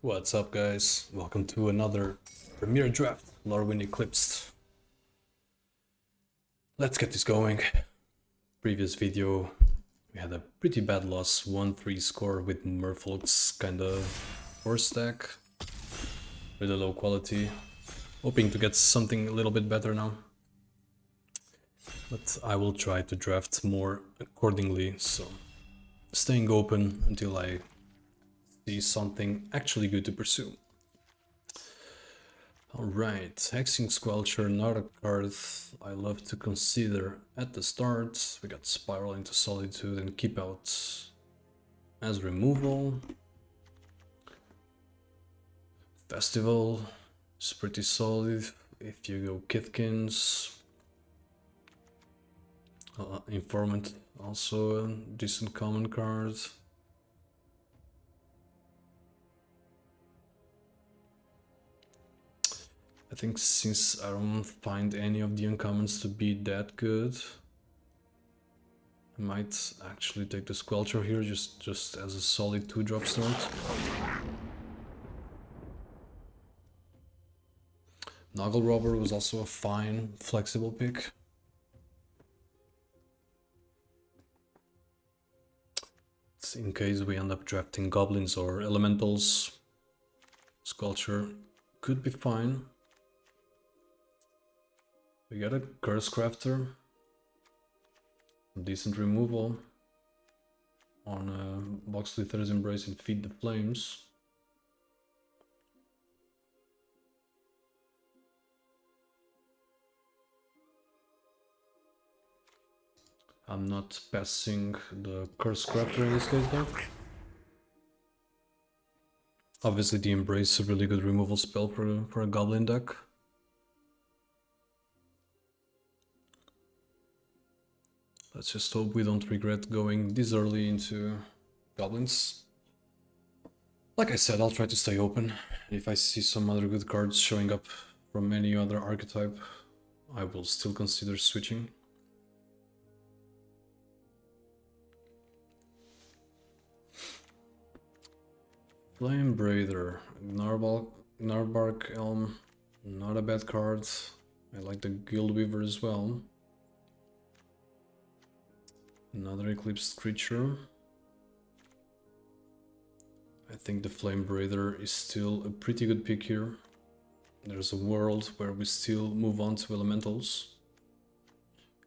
What's up, guys? Welcome to another premiere draft, Lorwyn Eclipsed. Let's get this going. Previous video, we had a pretty bad loss, 1-3 score with Merfolk's kind of 4-stack. Really low quality. Hoping to get something a little bit better now. But I will try to draft more accordingly, so staying open until I see something actually good to pursue. Alright, Hexing Squelcher, not a card I love to consider at the start. We got Spiral into Solitude and Keep Out as removal. Festival is pretty solid if you go Kithkins. Informant, also a decent common card. I think since I don't find any of the uncommons to be that good, I might actually take the Squelcher here just as a solid 2-drop start. Noggle Robber was also a fine, flexible pick. In case we end up drafting Goblins or Elementals, Squelcher could be fine. We got a Curse Crafter, decent removal on Boxlither's Embrace and Feed the Flames. I'm not passing the Curse Crafter in this case though. Obviously the Embrace is a really good removal spell for a Goblin deck. Let's just hope we don't regret going this early into Goblins. Like I said, I'll try to stay open. If I see some other good cards showing up from any other archetype, I will still consider switching. Flame Braider, Gnarbark Elm, not a bad card. I like the Guildweaver as well. Another Eclipsed creature. I think the Flame Braider is still a pretty good pick here. There's a world where we still move on to Elementals.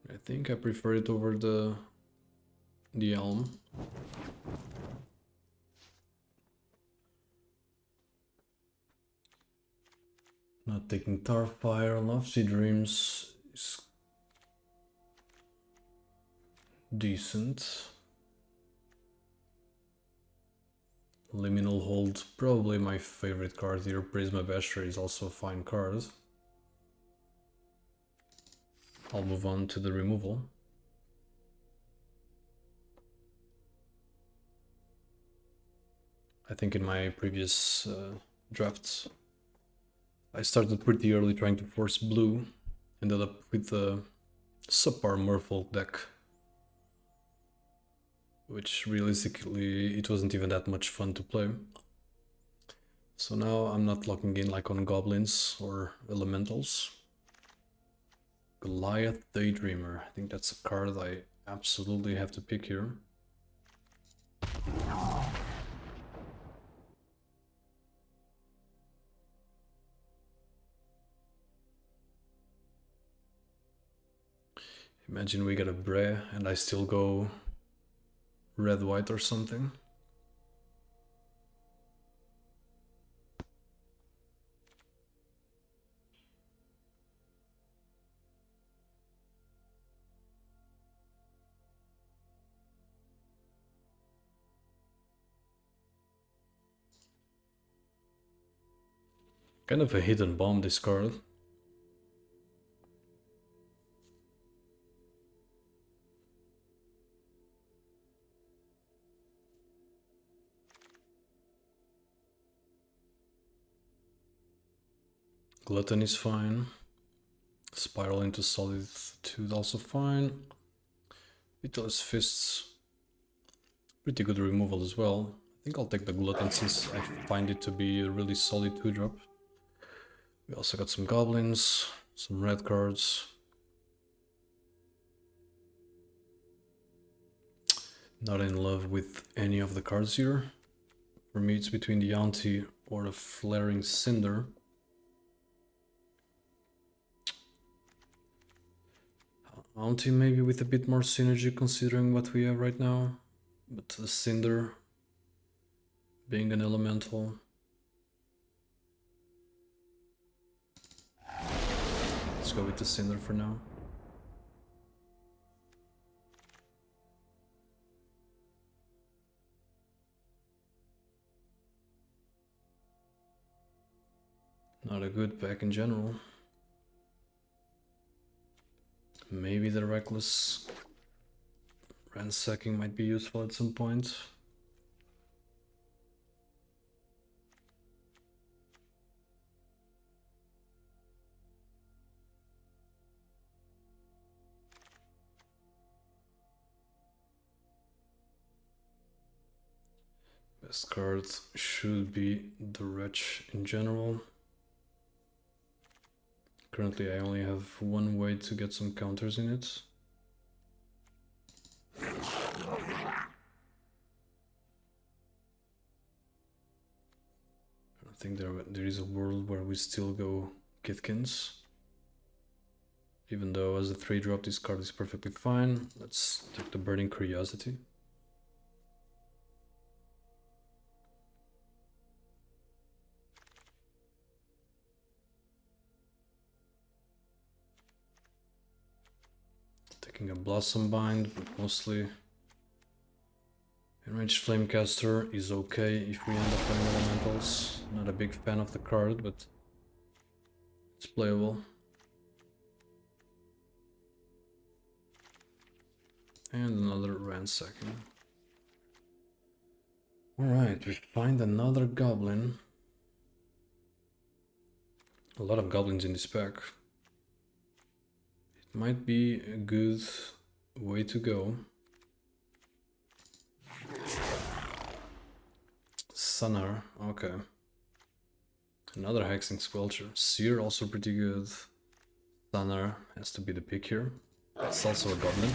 I think I prefer it over the Elm. Not taking Tarfire. Lofty Dreams is decent. Liminal Hold, probably my favorite card here. Prisma Basher is also a fine card. I'll move on to the removal. I think in my previous drafts I started pretty early trying to force blue, ended up with a subpar Merfolk deck, which realistically it wasn't even that much fun to play. So now I'm not locking in like on Goblins or Elementals. Goliath Daydreamer, I think that's a card I absolutely have to pick here. Imagine we get a Bray and I still go red-white or something. Kind of a hidden bomb, this card. Glutton is fine. Spiral into Solitude also fine. Pitiless Fists, pretty good removal as well. I think I'll take the Glutton since I find it to be a really solid 2-drop. We also got some Goblins, some red cards. Not in love with any of the cards here. For me, it's between the Auntie or the Flaring Cinder. Auntie maybe with a bit more synergy considering what we have right now. But the Cinder being an elemental. Let's go with the Cinder for now. Not a good pack in general. Maybe the Reckless Ransacking might be useful at some point. Best card should be the Wretch in general. Currently I only have one way to get some counters in it. I think there is a world where we still go Kitkins. Even though as a 3-drop this card is perfectly fine. Let's take the Burning Curiosity. Taking a Blossom Bind, but mostly Enraged Flamecaster is okay if we end up playing elementals. Not a big fan of the card, but it's playable. And another Ransacking. Alright, we find another Goblin. A lot of Goblins in this pack. It might be a good way to go. Sunnar, okay. Another Hexing Squelcher. Seer, also pretty good. Sunnar has to be the pick here. It's also a Goblin.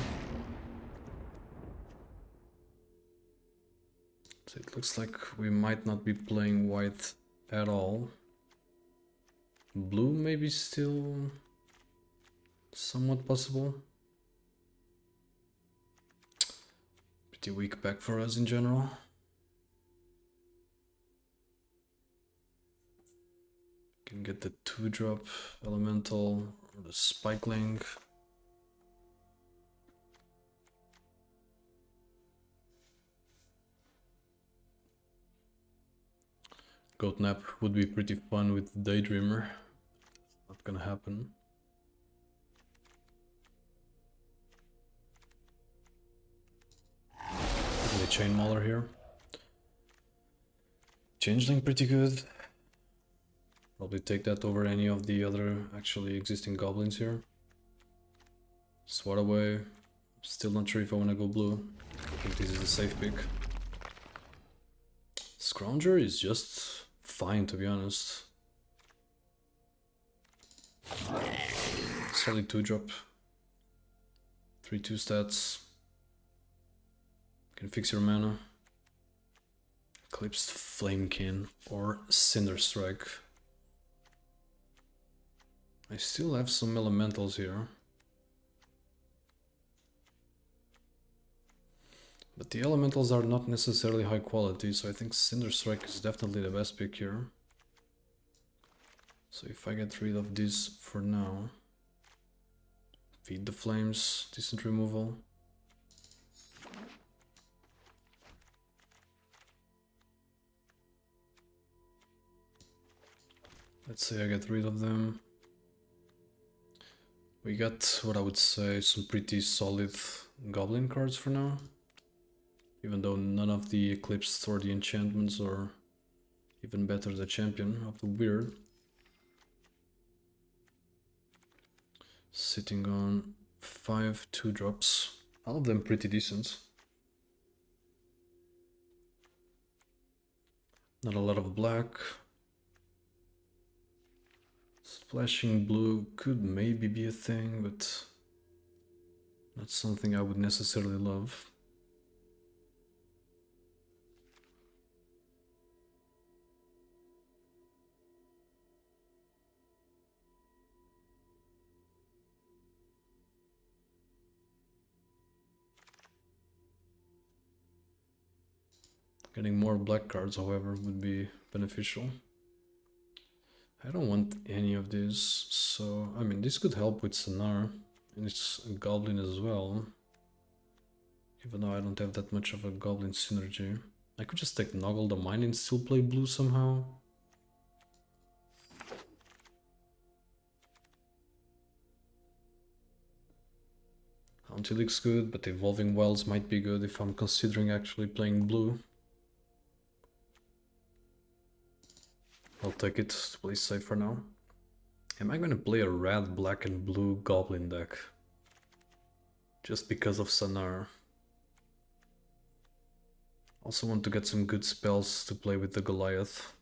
So it looks like we might not be playing white at all. Blue maybe still somewhat possible. Pretty weak pack for us in general. Can get the 2-drop elemental or the Spikeling. Goatnap would be pretty fun with Daydreamer. Not gonna happen. The Chain Mauler here. Changeling pretty good. Probably take that over any of the other actually existing goblins here. Swat away. Still not sure if I want to go blue. I think this is a safe pick. Scrounger is just fine, to be honest. Solid 2-drop. 3/2 stats. Can fix your mana. Eclipsed Flamekin or Cinder Strike. I still have some elementals here. But the elementals are not necessarily high quality, so I think Cinder Strike is definitely the best pick here. So if I get rid of this for now, Feed the Flames, decent removal. Let's say I get rid of them. We got what I would say some pretty solid Goblin cards for now. Even though none of the Eclipsed or the enchantments, or even better the Champion of the Weird. Sitting on 5 2-drops. All of them pretty decent. Not a lot of black. Splashing blue could maybe be a thing, but not something I would necessarily love. Getting more black cards, however, would be beneficial. I don't want any of these, so I mean this could help with Sonar, and it's a Goblin as well. Even though I don't have that much of a Goblin synergy. I could just take Noggle the Mine and still play blue somehow. Bounty looks good, but Evolving Wilds might be good if I'm considering actually playing blue. I'll take it to play safe for now. Am I gonna play a red, black and blue Goblin deck? Just because of Sonar. Also want to get some good spells to play with the Goliath.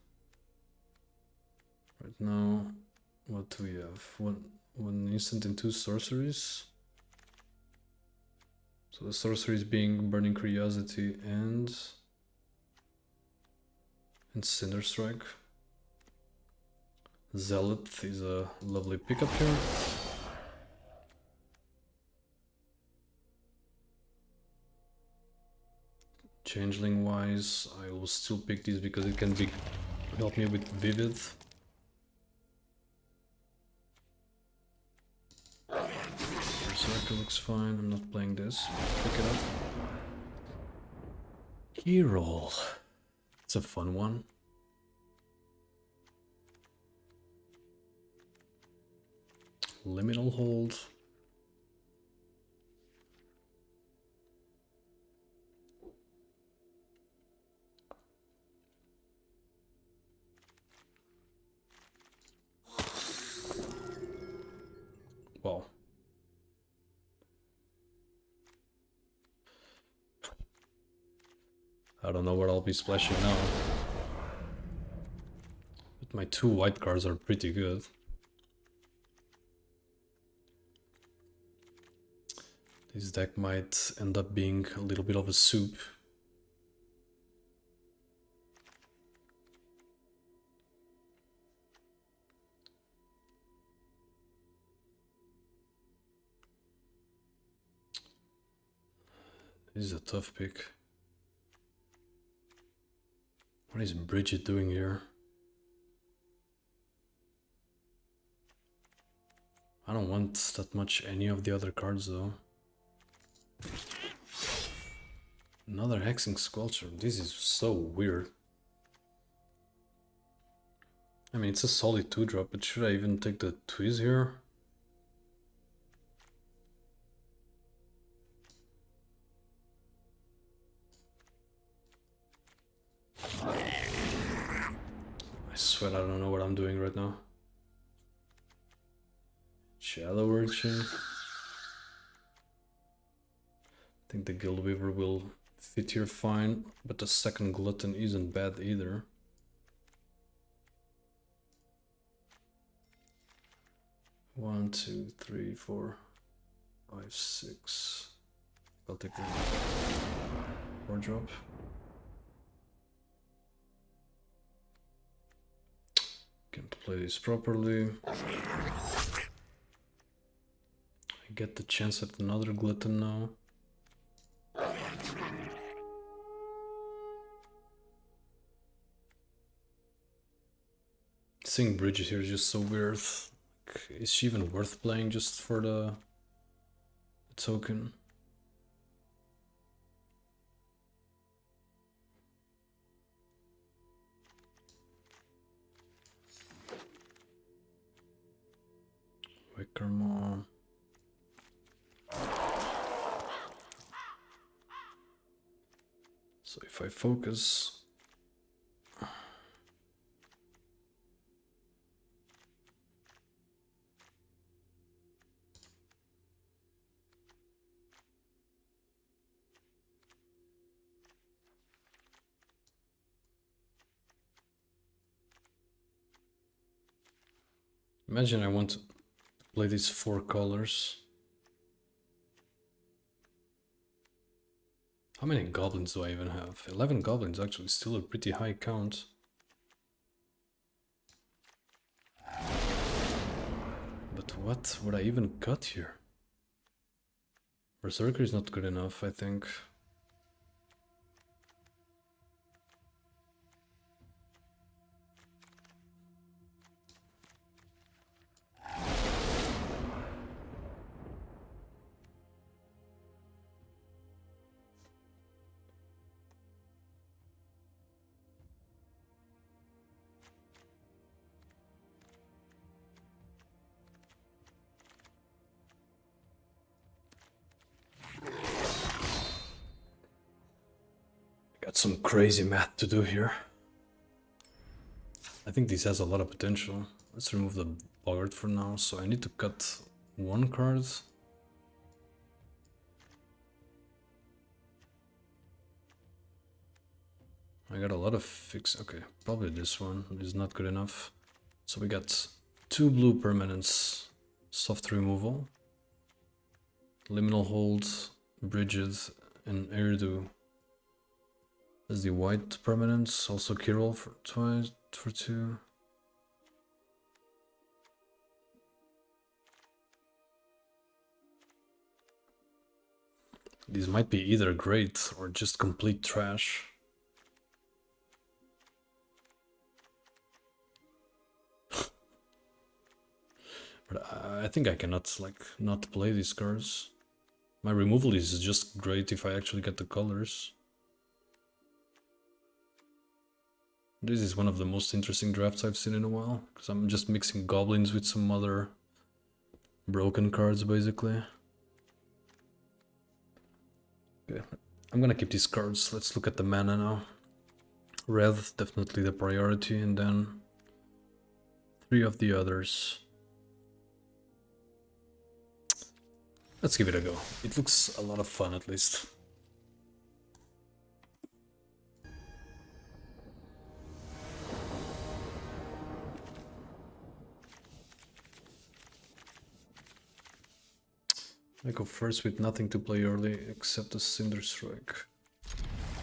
Right now, what do we have? One instant and 2 sorceries. So the sorceries being Burning Curiosity and Cinder Strike. Zealot is a lovely pickup here. Changeling wise, I will still pick these because it can help me with Vivid. Berserker looks fine, I'm not playing this. Pick it up. Key roll. It's a fun one. Liminal hold. Wow. I don't know what I'll be splashing now. But my 2 white cards are pretty good. This deck might end up being a little bit of a soup. This is a tough pick. What is Bridget doing here? I don't want that much any of the other cards though. Another Hexing Squelcher. This is so weird. I mean, it's a solid 2-drop, but should I even take the Twiz here? I swear I don't know what I'm doing right now. Shadow Urchin. I think the Guild Weaver will fit here fine, but the second Glutton isn't bad either. One, two, three, 4, 5, 6. I'll take the 4-drop. Can't play this properly. I get the chance at another Glutton now. Seeing Bridget here is just so weird. Like, is she even worth playing just for the token? Wickermaw. So if I focus, Imagine I want to play these 4 colors. How many goblins do I even have? 11 goblins, actually, still a pretty high count. But what would I even cut here? Berserker is not good enough, I think. Got some crazy math to do here. I think this has a lot of potential. Let's remove the boggart for now. So I need to cut 1 card. I got a lot of fix. Okay, probably this one is not good enough. So we got 2 blue permanents, soft removal, liminal hold, bridges, and Erdu. There's the white permanents, also Kirol for 2. These might be either great or just complete trash. But I think I cannot, like, not play these cards. My removal is just great if I actually get the colors. This is one of the most interesting drafts I've seen in a while, because I'm just mixing goblins with some other broken cards, basically. Okay, I'm gonna keep these cards. Let's look at the mana now. Red, definitely the priority, and then 3 of the others. Let's give it a go. It looks a lot of fun, at least. I go first with nothing to play early except a Cinder Strike.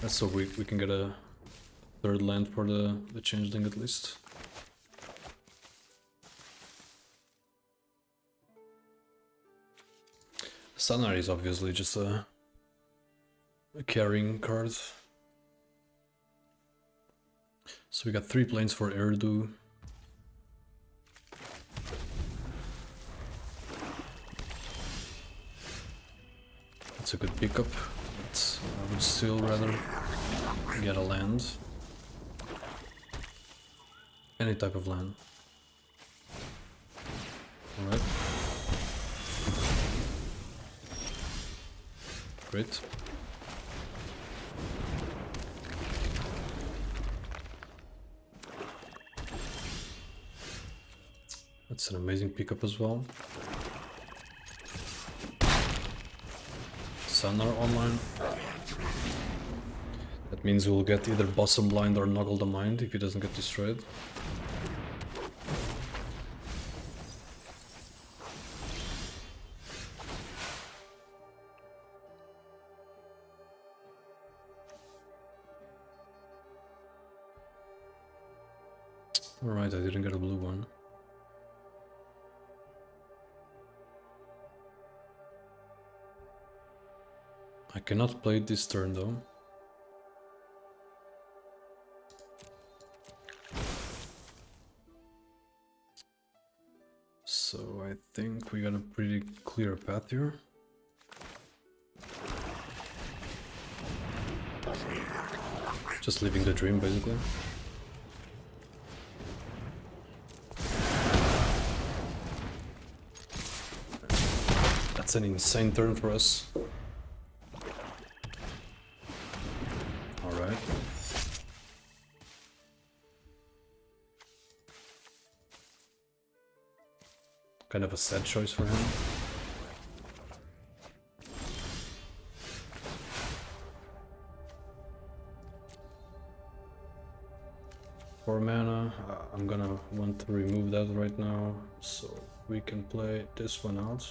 That's so we can get a 3rd land for the changeling at least. Sanar is obviously just a carrying card. So we got 3 planes for Erdu. It's a good pickup, but I would still rather get a land. Any type of land. Alright. Great. That's an amazing pickup as well. Sanar online. That means we'll get either Bosom Blind or Noggle the Mind if he doesn't get destroyed. Alright, I didn't get a blue one. I cannot play it this turn though. So I think we got a pretty clear path here. Just living the dream basically. That's an insane turn for us. Alright. Kind of a sad choice for him. 4 mana. I'm gonna want to remove that right now, so we can play this one out.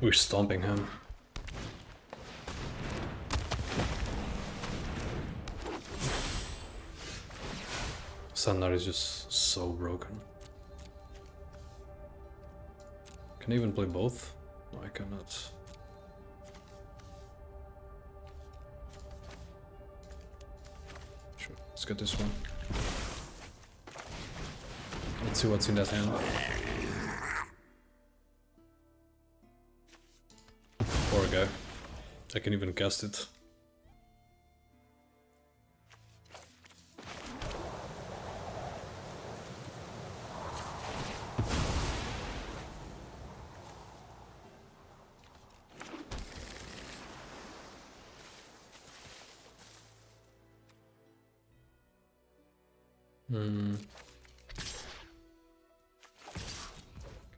We're stomping him. Sandar is just so broken. Can I even play both? No, I cannot. Sure, let's get this one. Let's see what's in that hand. Poor guy. I can even cast it.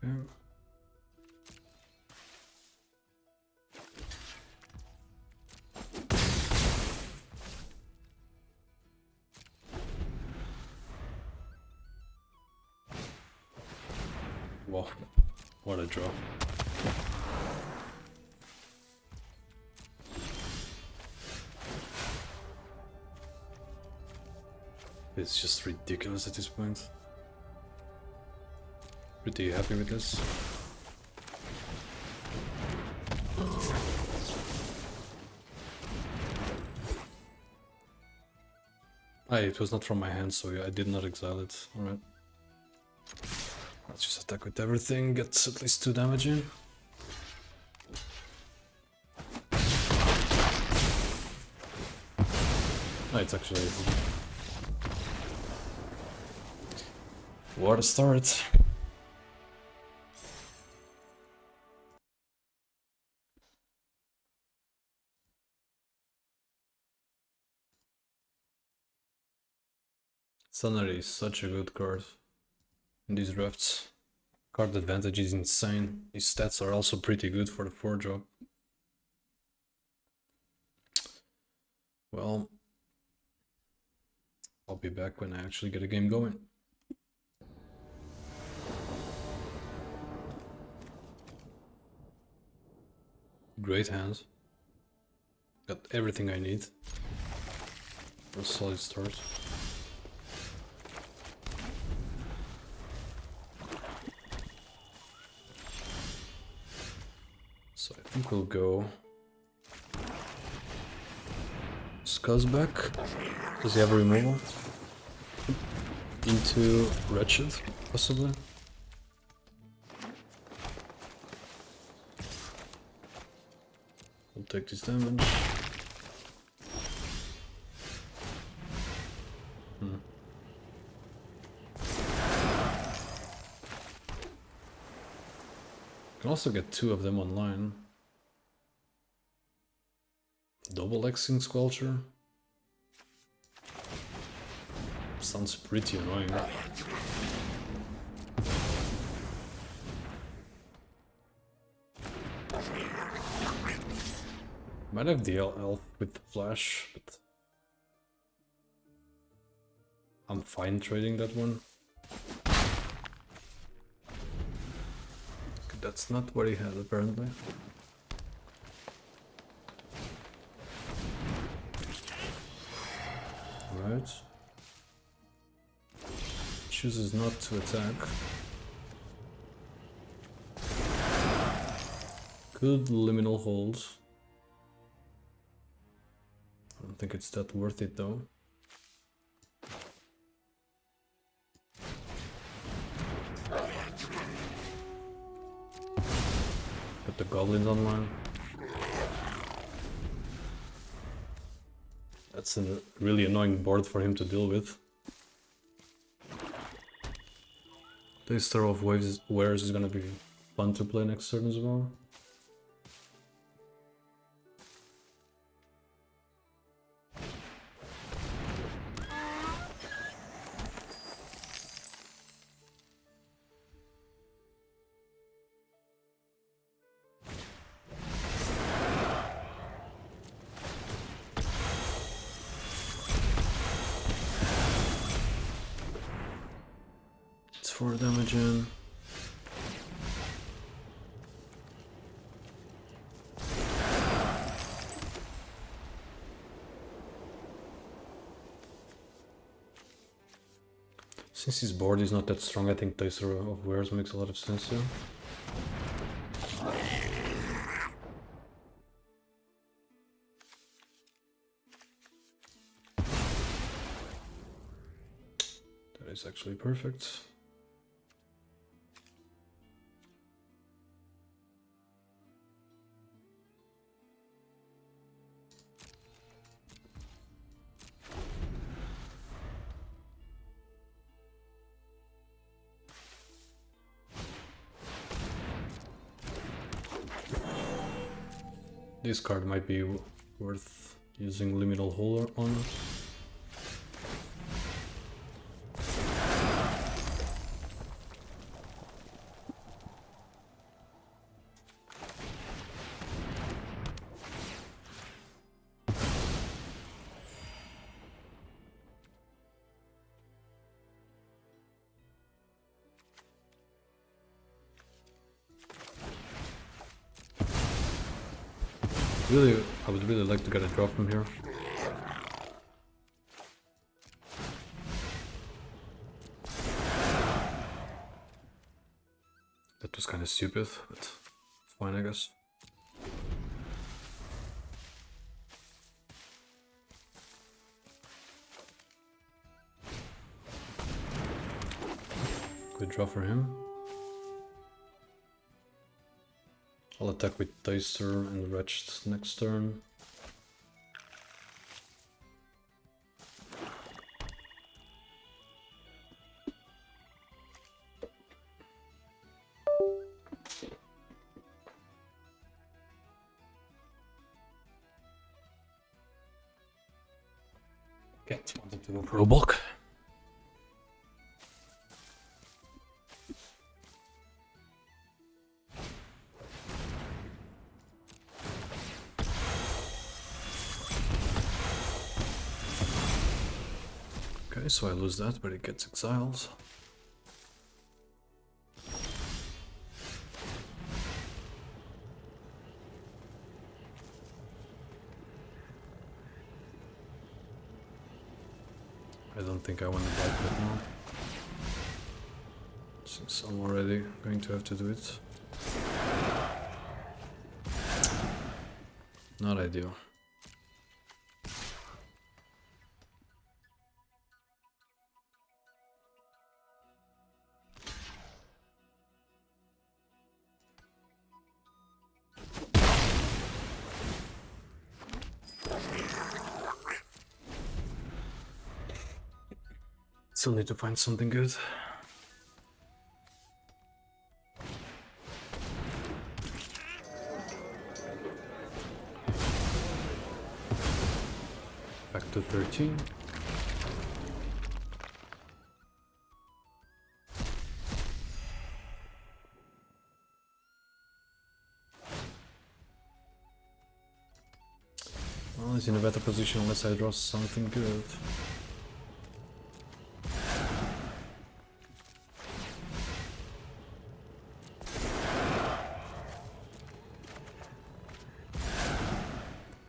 Okay. Wow, what a draw. It's just ridiculous at this point. Pretty happy with this. It was not from my hand, so I did not exile it. Alright. Let's just attack with everything, gets at least 2 damage in. It's actually... What a start! Sunnery is such a good card in these drafts. Card advantage is insane. His stats are also pretty good for the 4-drop. Well, I'll be back when I actually get a game going. Great hand. Got everything I need for a solid start. So I think we'll go Scuzzback. Does he have a removal? Into Wretched, possibly? We'll take this damage. Can also get 2 of them online. Double Xing Squelcher. Sounds pretty annoying. Might have the elf with the flash, but I'm fine trading that one. That's not what he had, apparently. Right. Chooses not to attack. Good liminal hold. I don't think it's that worth it though. Put the goblins online. That's a really annoying board for him to deal with. Taster of Wares is gonna be fun to play next turn as well. for damage in. Since his board is not that strong, I think Taster of Wares makes a lot of sense here. That is actually perfect. This card might be worth using Liminal Hole on. I would really like to get a draw from here. That was kind of stupid, but it's fine, I guess. Good draw for him. I'll attack with Taster and Wretched next turn. Cat wanted to go for a block. Okay, so I lose that, but it gets exiled. I don't think I want to bite that now, since I'm already going to have to do it. Not ideal. Still need to find something good. Back to 13. Well, he's in a better position unless I draw something good.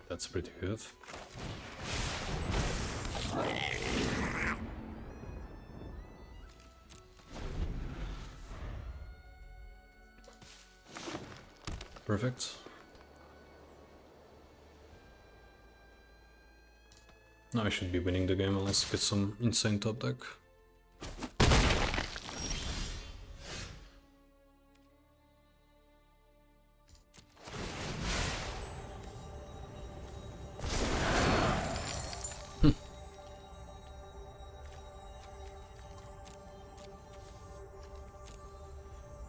That's pretty good. Perfect. Now I should be winning the game unless I get some insane top deck.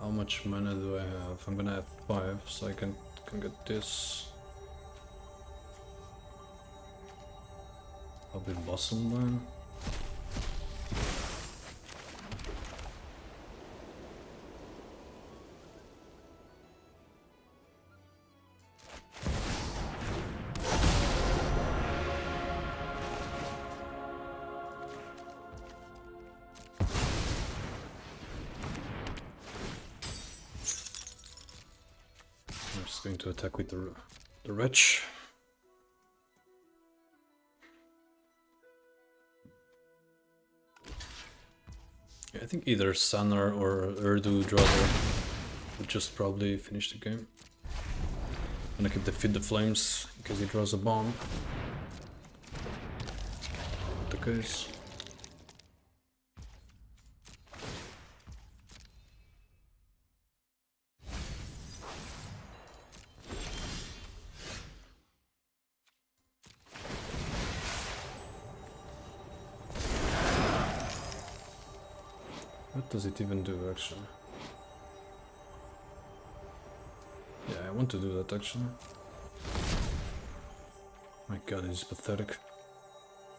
How much mana do I have? I'm gonna have 5, so I can get this. Probably Blossom Line. going to attack with the wretch. Yeah, I think either Sanar or Urdu Drawer would just probably finish the game. I'm gonna keep the Feed the Flames in case he draws a bomb. Not the case. What does it even do, actually? Yeah, I want to do that, actually. My god, it's pathetic.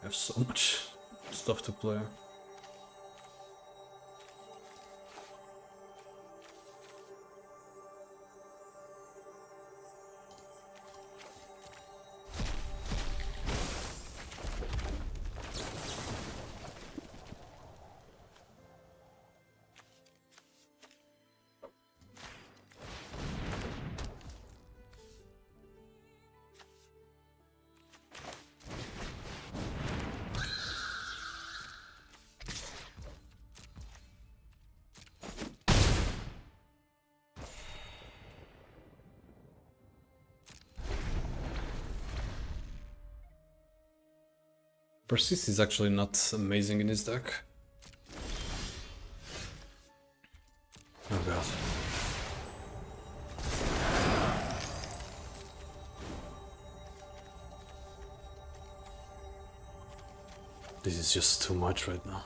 I have so much stuff to play. Persist is actually not amazing in his deck. Oh god. This is just too much right now.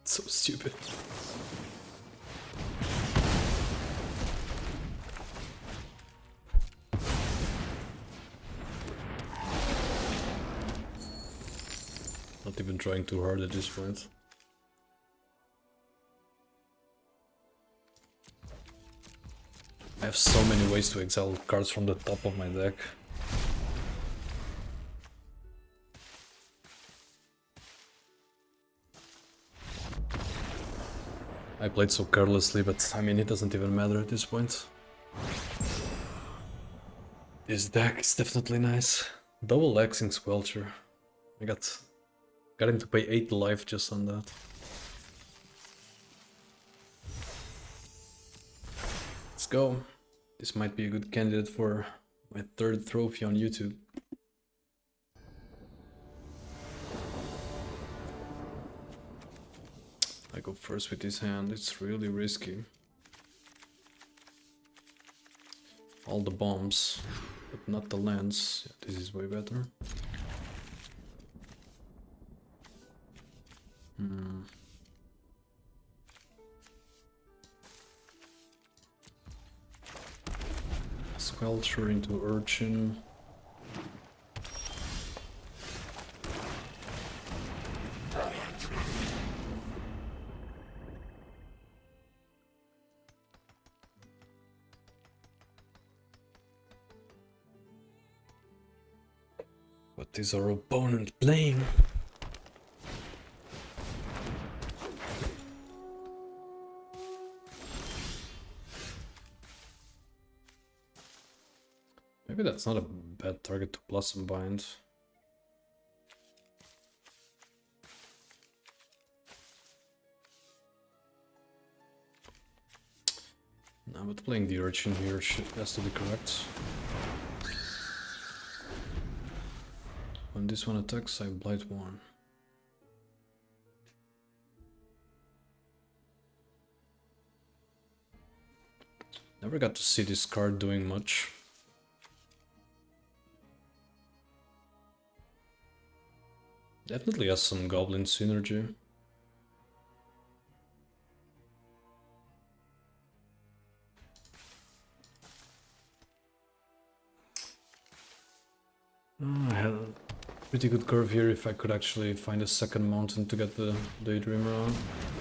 It's so stupid. Not even trying too hard at this point. I have so many ways to exile cards from the top of my deck. I played so carelessly, but I mean, it doesn't even matter at this point. This deck is definitely nice. Double Xing Squelcher. I got him to pay 8 life just on that. Let's go. This might be a good candidate for my 3rd trophy on YouTube. I go first with this hand, it's really risky. All the bombs, but not the lands. Yeah, this is way better. Squelcher into Urchin. What is our opponent playing? Maybe that's not a bad target to Blossom Bind. No, but playing the Urchin here has to be correct. When this one attacks, I blight 1. Never got to see this card doing much. Definitely has some Goblin synergy. I had a pretty good curve here if I could actually find a second mountain to get the Daydreamer on.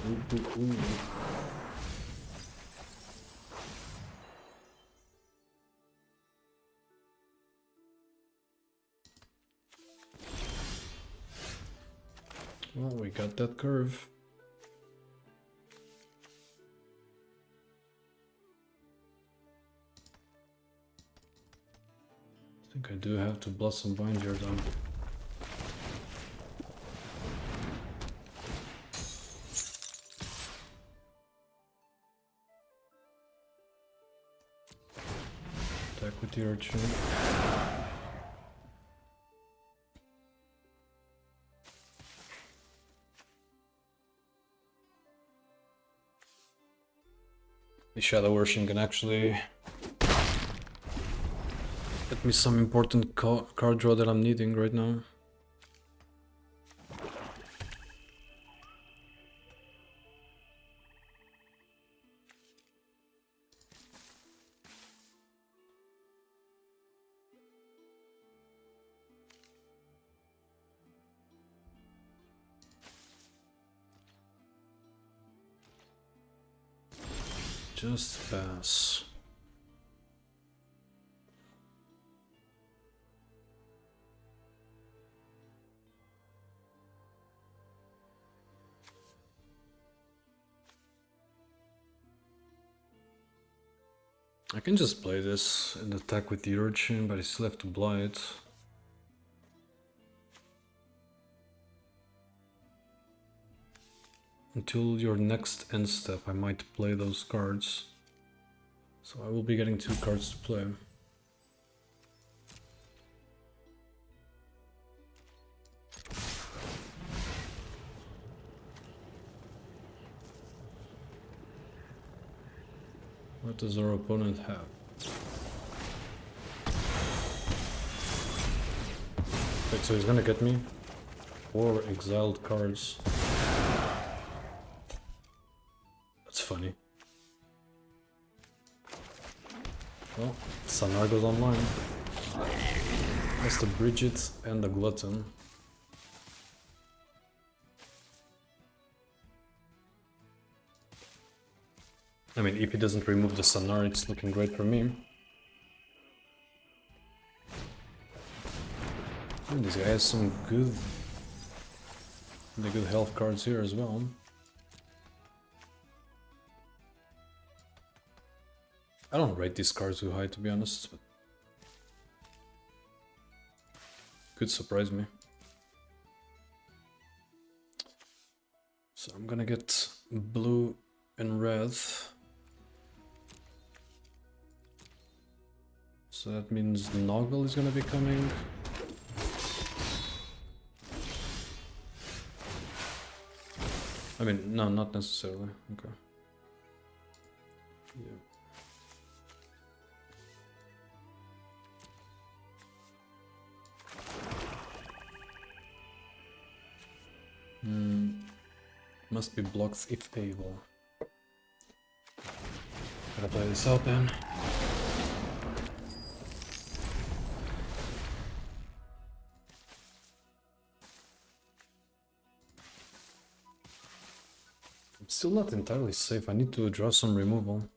Ooh, ooh, ooh. Well, we got that curve. I think I do have to Blossom Bind here though. Attack with the Urchin. The Shadow Urchin can actually get me some important card draw that I'm needing right now. Just pass. I can just play this and attack with the Urchin, but I still have to blight. Until your next end step, I might play those cards. So I will be getting 2 cards to play. What does our opponent have? Wait, so he's gonna get me 4 exiled cards. That's funny. Well, Sanar goes online. That's the Bridget and the Glutton. I mean, if he doesn't remove the Sanar, it's looking great for me. And this guy has some good health cards here as well. I don't rate these cards too high, to be honest, but could surprise me. So I'm gonna get blue and red. So that means Noggle is gonna be coming. I mean, no, not necessarily. Okay. Yeah. Must be blocked if able. Gotta play this out then. I'm still not entirely safe. I need to draw some removal.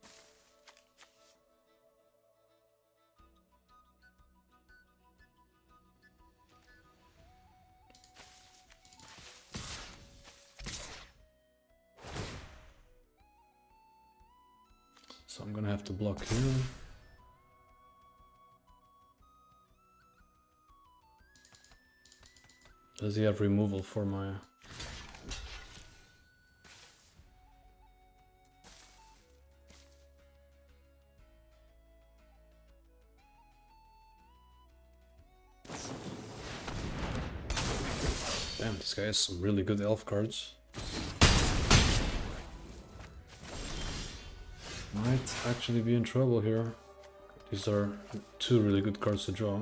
So I'm gonna have to block here. Does he have removal for my... Damn, this guy has some really good elf cards. Might actually be in trouble here. These are 2 really good cards to draw.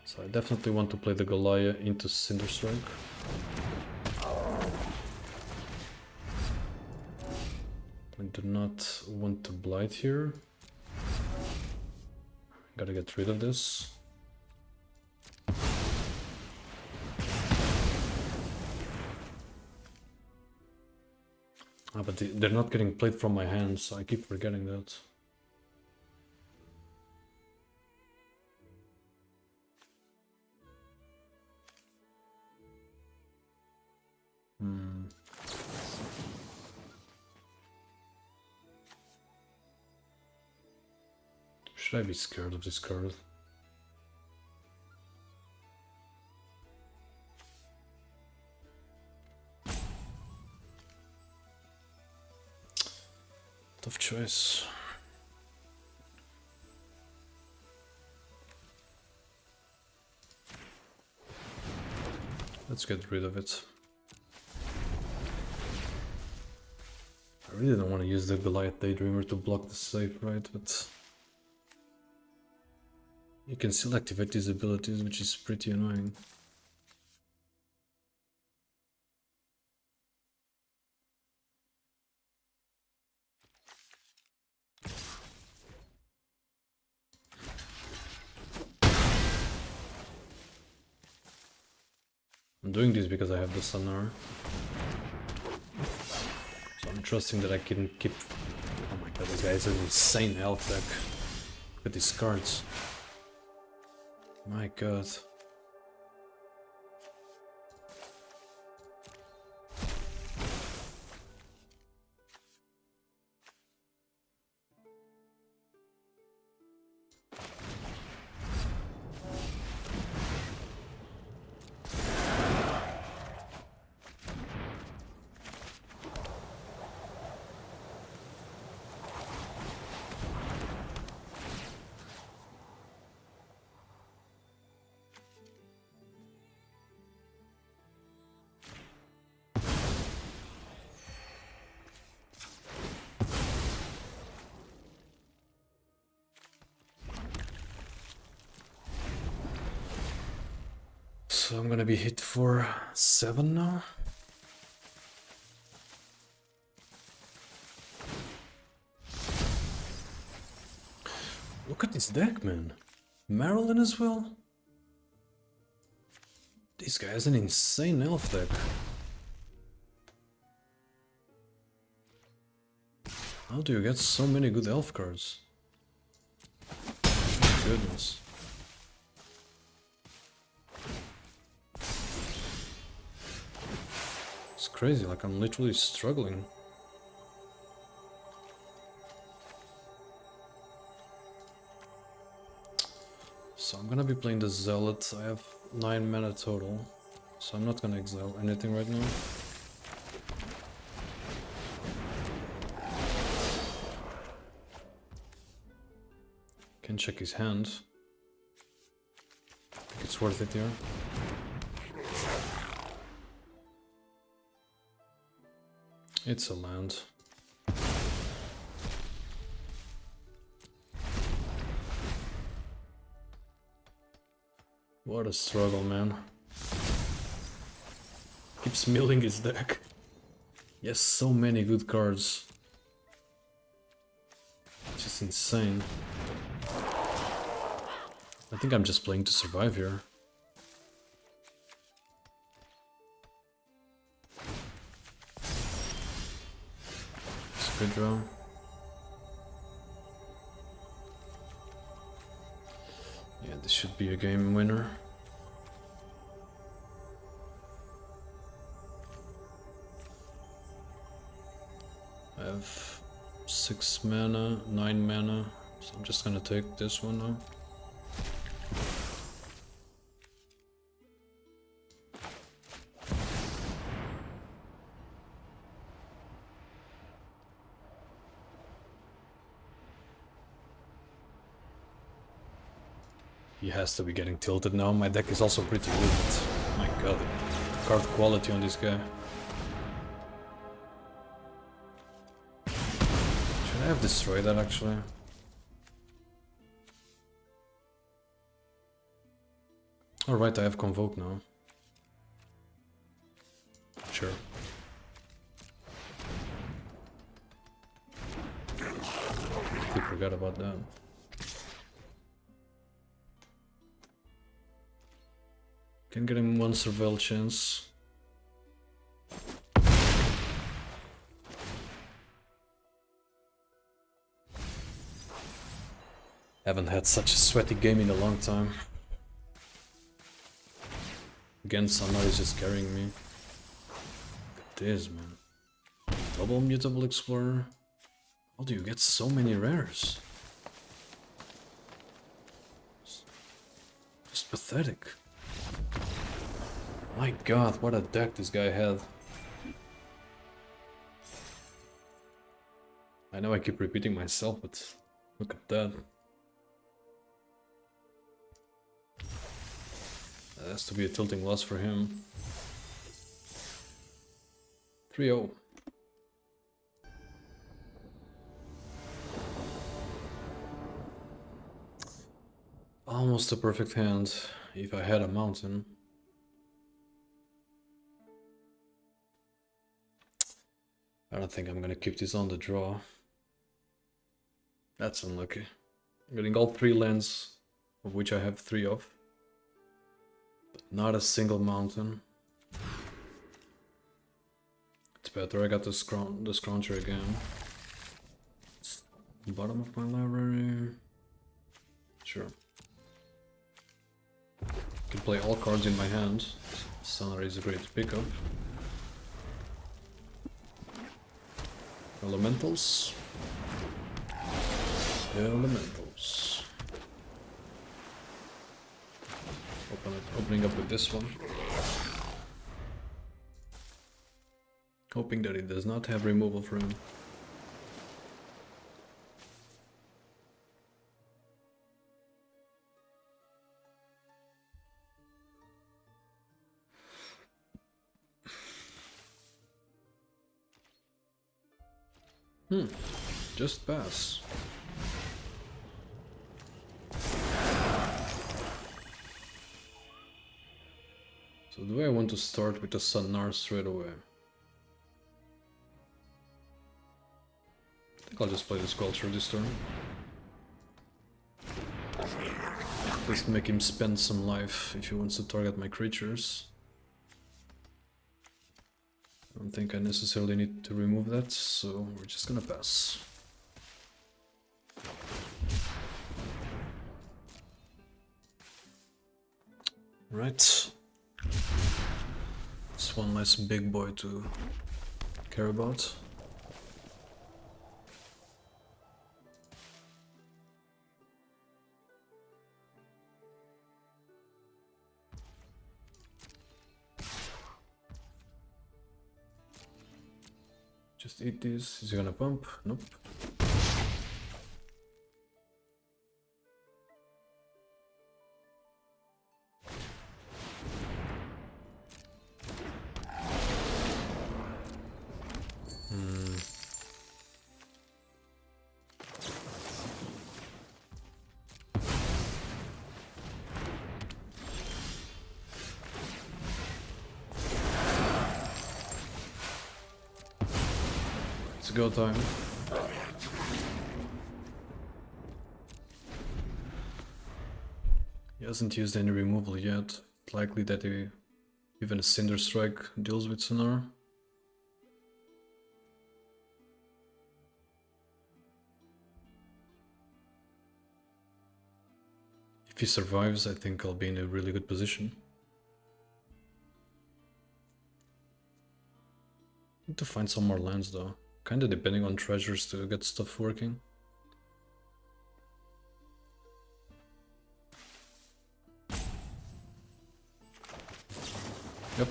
So I definitely want to play the Goliath into Cinderstrike. I do not want to blight here. Gotta get rid of this. Ah, but they're not getting played from my hands, so I keep forgetting that. Should I be scared of this card? Tough choice. Let's get rid of it. I really don't want to use the Goliath Daydreamer to block the save, right? But you can still activate these abilities, which is pretty annoying. I'm doing this because I have the Sonar. So I'm trusting that I can keep... Oh my god, this guy is an insane health deck. Look at these cards. My god. So I'm gonna be hit for 7 now. Look at this deck, man. Marilyn as well? This guy has an insane elf deck. How do you get so many good elf cards? Goodness. It's crazy, like I'm literally struggling. So I'm gonna be playing the Zealot. I have 9 mana total, so I'm not gonna exile anything right now. Can check his hand. I think it's worth it here. It's a land. What a struggle, man. Keeps milling his deck. Yes, so many good cards. It's just insane. I think I'm just playing to survive here. It's a good draw. Yeah, this should be a game winner. I have 6 mana, 9 mana, so I'm just gonna take this one now. He has to be getting tilted now. My deck is also pretty good, but my god, the card quality on this guy. Should I have destroyed that actually? Alright, I have Convoke now. Sure. I forgot about that. Can get him one surveil chance. Haven't had such a sweaty game in a long time. Again, Sana is just carrying me. Look at this, man. Double Mutable Explorer. How do you get so many rares? pathetic. My god, what a deck this guy had. I know I keep repeating myself, but look at that. That has to be a tilting loss for him. 3-0. Almost a perfect hand if I had a mountain. I don't think I'm gonna keep this on the draw. That's unlucky. I'm getting all 3 lands, of which I have 3 of. But not a single mountain. It's better I got the Scrounger again. It's the bottom of my library. Sure. Can play all cards in my hand. Sunray is a great pickup. Elementals. Elementals. Opening up with this one. Hoping that it does not have removal for him. Just pass. So do I want to start with the Sunnar straight away? I think I'll just play the Sculpture this turn. Just make him spend some life if he wants to target my creatures. I don't think I necessarily need to remove that, so we're just gonna pass. Right. It's one less big boy to care about. Just eat this. Is he gonna pump? Nope. It's go time. He hasn't used any removal yet. It's likely that even a Cinder Strike deals with Sonar. If he survives, I think I'll be in a really good position. Need to find some more lands though. Kinda depending on treasures to get stuff working. Yep.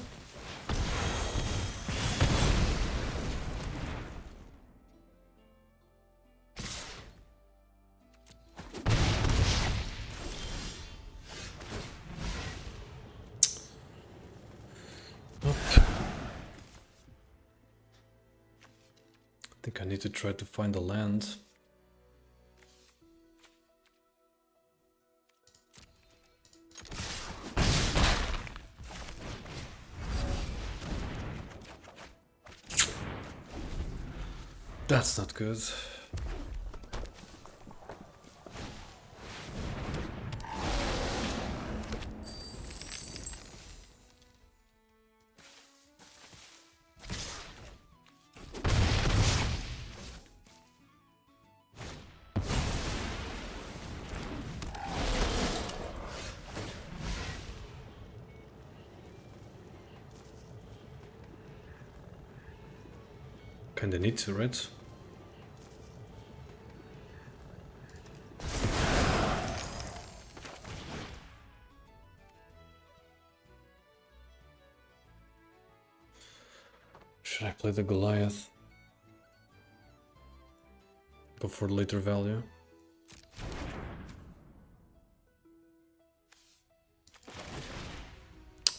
I think I need to try to find a land. That's not good. Kinda need to, right? play the Goliath. Go for later value. I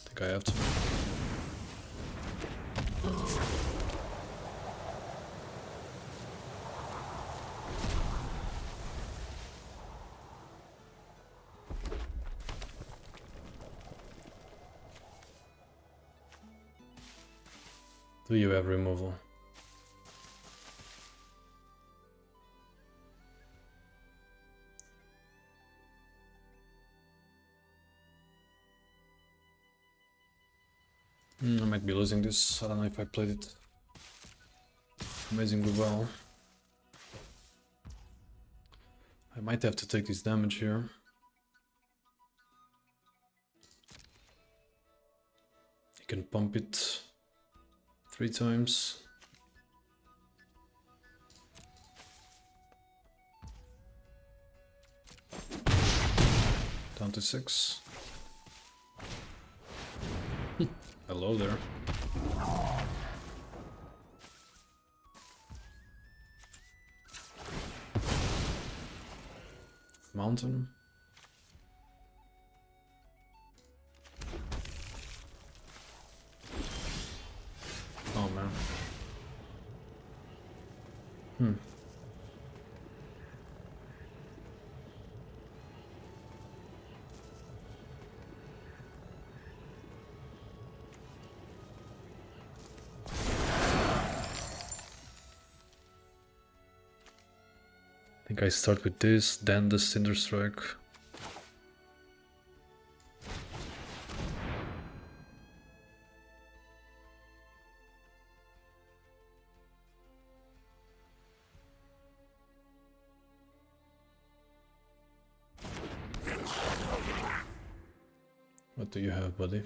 think I have to. Do you have removal? I might be losing this. I don't know if I played it amazingly well. I might have to take this damage here. You can pump it 3 times. Down to 6. Hello there. Mountain. Oh man. I think I start with this, then the Cinder Strike. What do you have, buddy?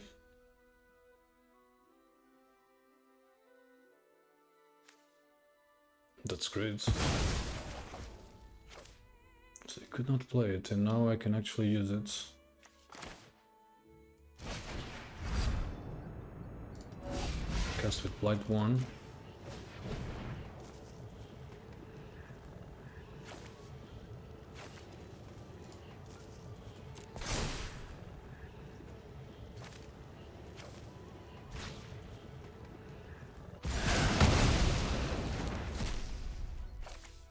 That's great. So I could not play it, and now I can actually use it. Cast with Blight 1.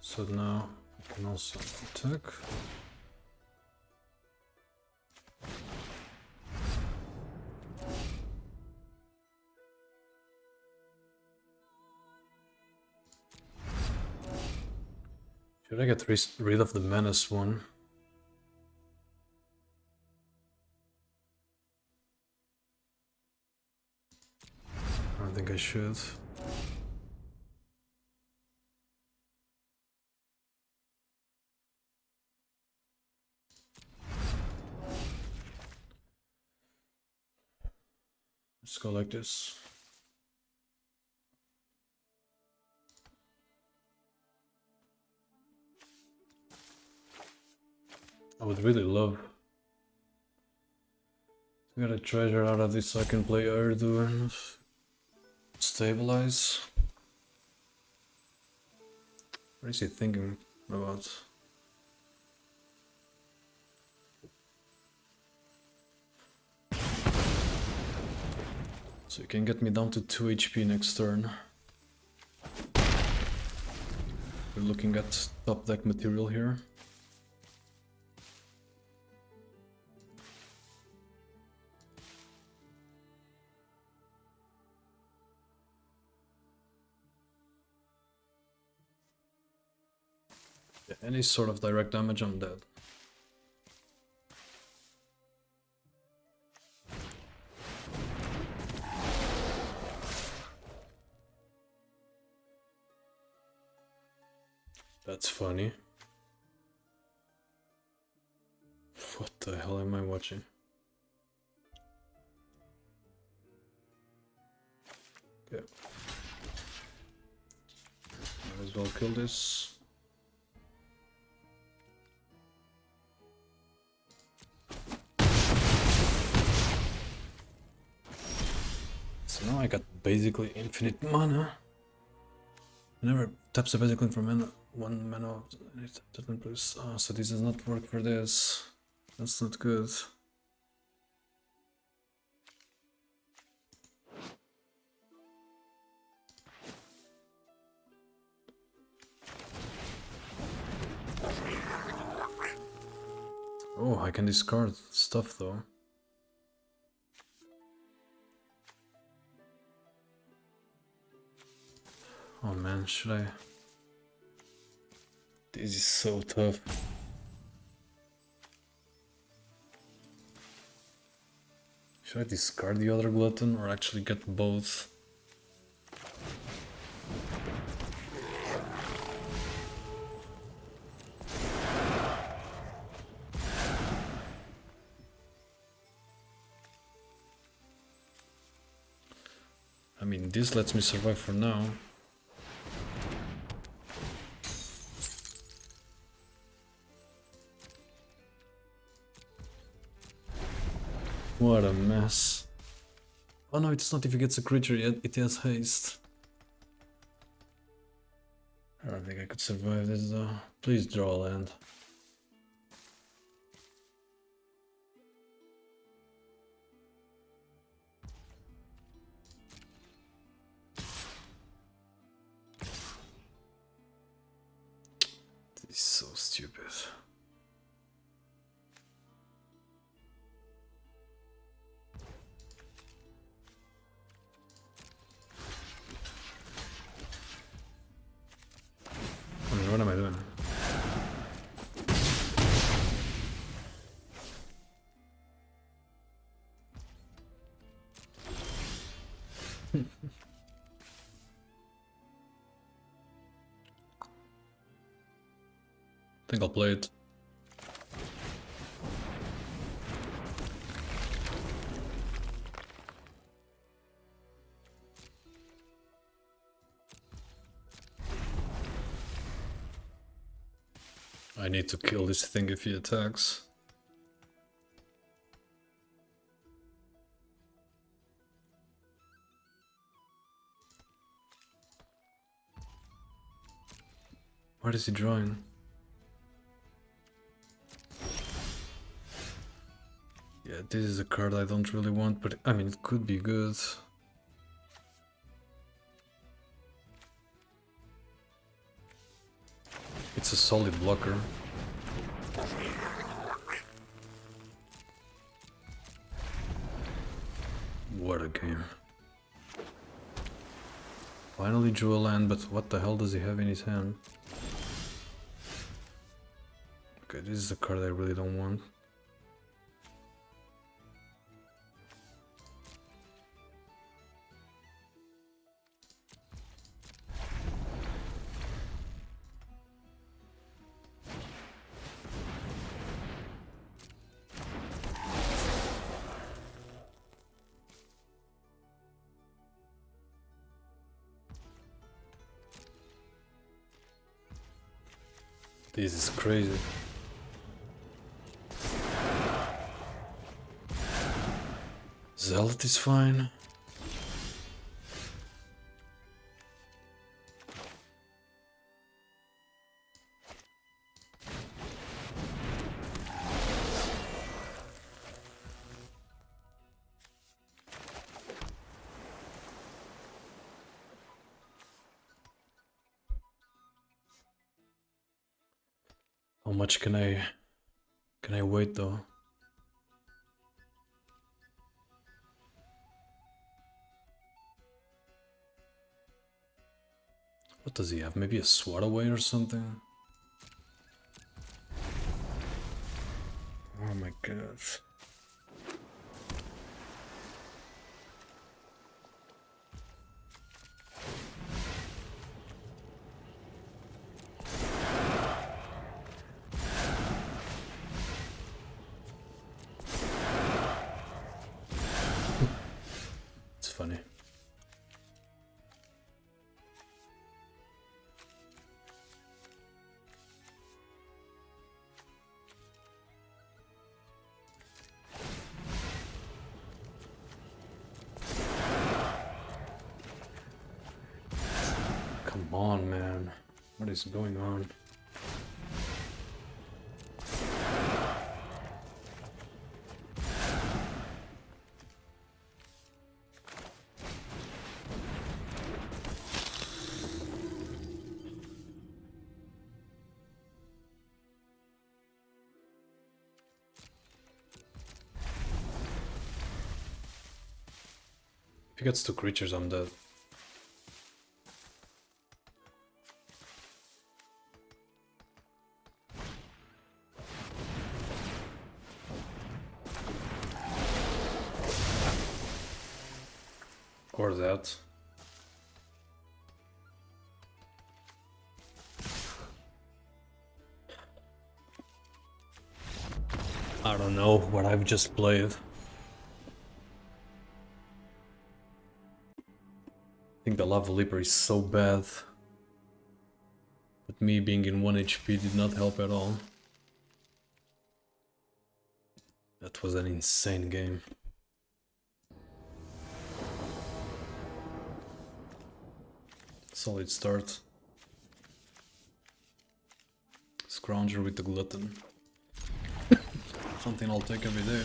So now I can also attack. Should I get rid of the Menace one? I don't think I should. Let's go like this. I would really love to get a treasure out of this so I can play Urdu and stabilize. What is he thinking about? So you can get me down to 2 HP next turn. We're looking at top deck material here. Yeah, any sort of direct damage, I'm dead. That's funny. What the hell am I watching? Okay. Might as well kill this. So now I got basically infinite mana. Never taps a basic link for mana, 1 mana of certain place. Oh, so this does not work for this. That's not good. Oh, I can discard stuff though. Oh man, should I? This is so tough. Should I discard the other glutton or actually get both? I mean, this lets me survive for now. What a mess. Oh no, it's not if he gets a creature yet, it has haste. I don't think I could survive this though. Please draw a land. This is so stupid. I mean, what am I doing? I think I'll play it. I need to kill this thing if he attacks. What is he drawing? Yeah, this is a card I don't really want, but I mean, it could be good. It's a solid blocker. What a game. Finally drew a land, but what the hell does he have in his hand? Okay, this is a card I really don't want. This is crazy. Zealot is fine. How much can I wait though? What does he have? Maybe a swat away or something? Oh my god. It's funny. Come on, man. What is going on? If he gets 2 creatures, I'm dead. Or that. I don't know what I've just played. I think the Lava Leaper is so bad. But me being in 1 HP did not help at all. That was an insane game. Solid start. Scrounger with the Glutton. Something I'll take every day.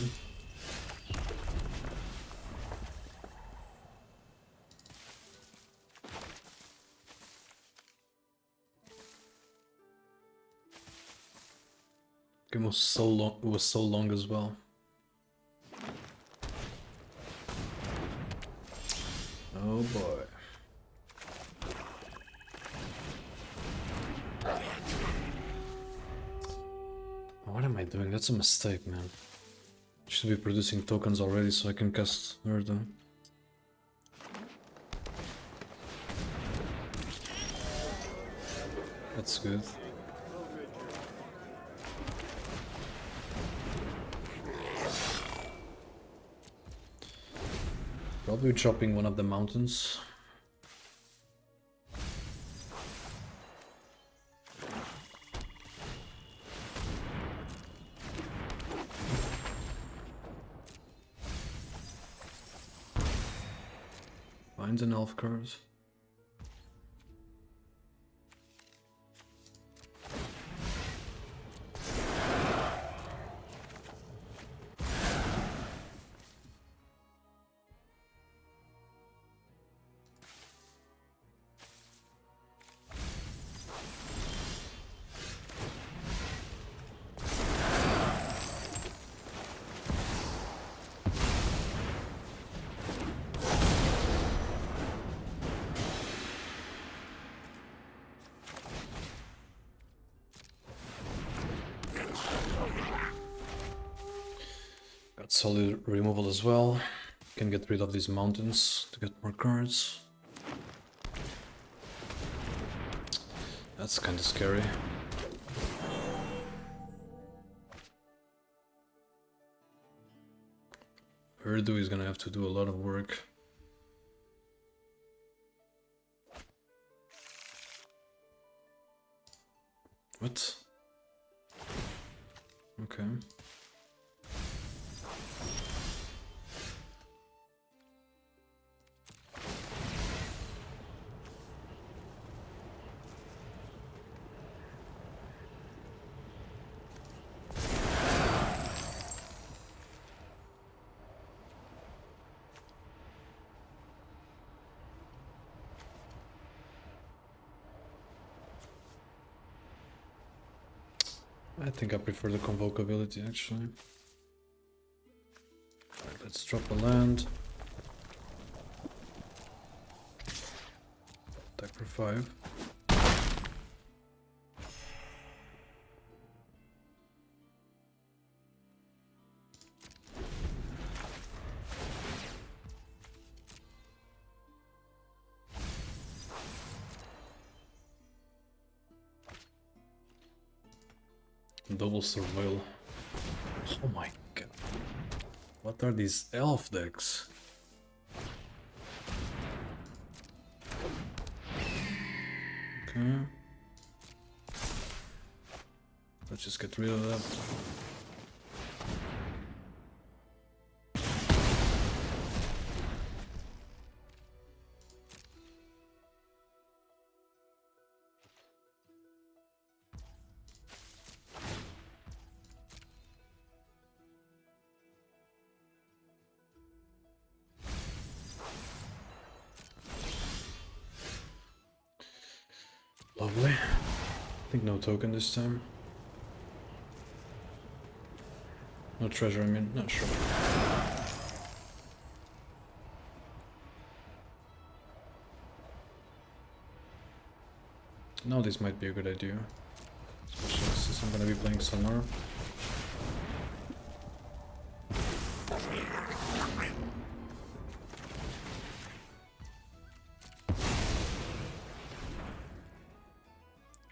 Game was so long. It was so long as well. Oh boy. What am I doing? That's a mistake, man. Should be producing tokens already so I can cast Murder. That's good. Probably chopping one of the mountains. Finds an elf card. Solid removal as well. Can get rid of these mountains to get more cards. That's kind of scary. Urdu is gonna have to do a lot of work. What? Okay. I think I prefer the convoke ability actually. Alright, let's drop a land. Attack for 5. Double surveil. Oh my god. What are these elf decks? Okay. Let's just get rid of that. Lovely. I think no token this time. No treasure, I mean, not sure. Now this might be a good idea. Especially since I'm gonna be playing Sonar.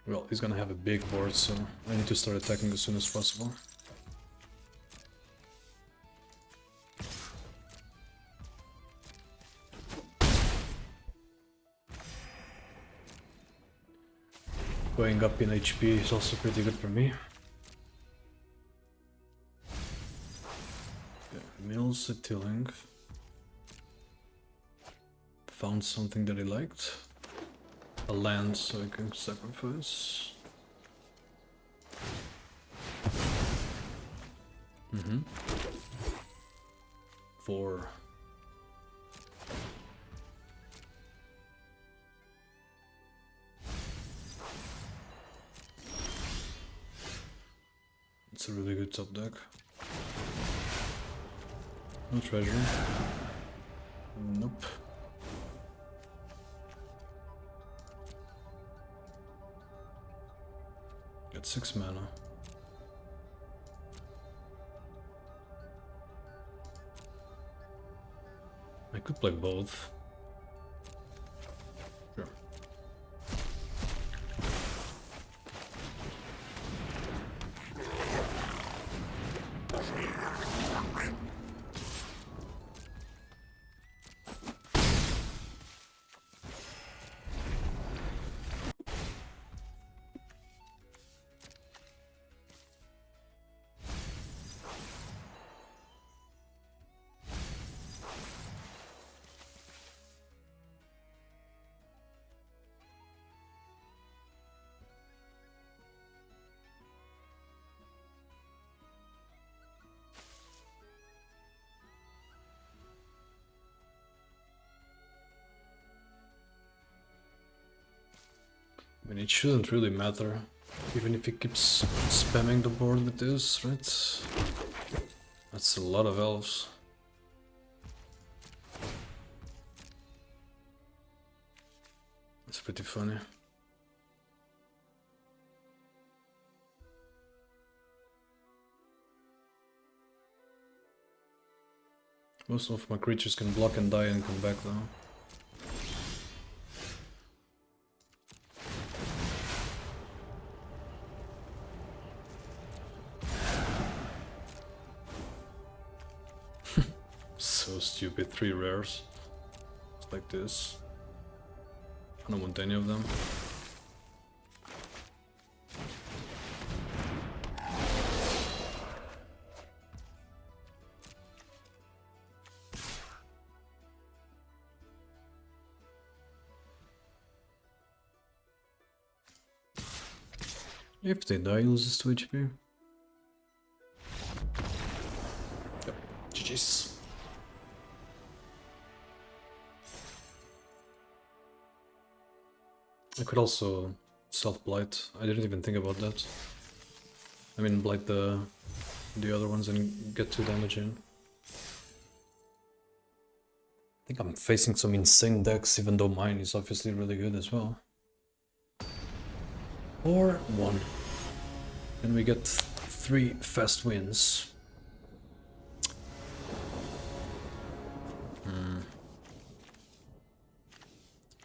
Well, he's gonna have a big board, so I need to start attacking as soon as possible. Going up in HP is also pretty good for me. Yeah, mills a tilling. Found something that he liked. A land so I can sacrifice. Mm-hmm. 4. It's a really good top deck. No treasure. Nope. Got 6 mana. I could play both. Sure. I mean, it shouldn't really matter, even if he keeps spamming the board with this, right? That's a lot of elves. That's pretty funny. Most of my creatures can block and die and come back though. So stupid, 3 rares. It's like this. I don't want any of them. If they die, he loses 2 HP. Yep, GG's. I could also self-blight. I didn't even think about that. I mean, blight the other ones and get 2 damage in. I think I'm facing some insane decks, even though mine is obviously really good as well. Or 1. And we get 3 fast wins.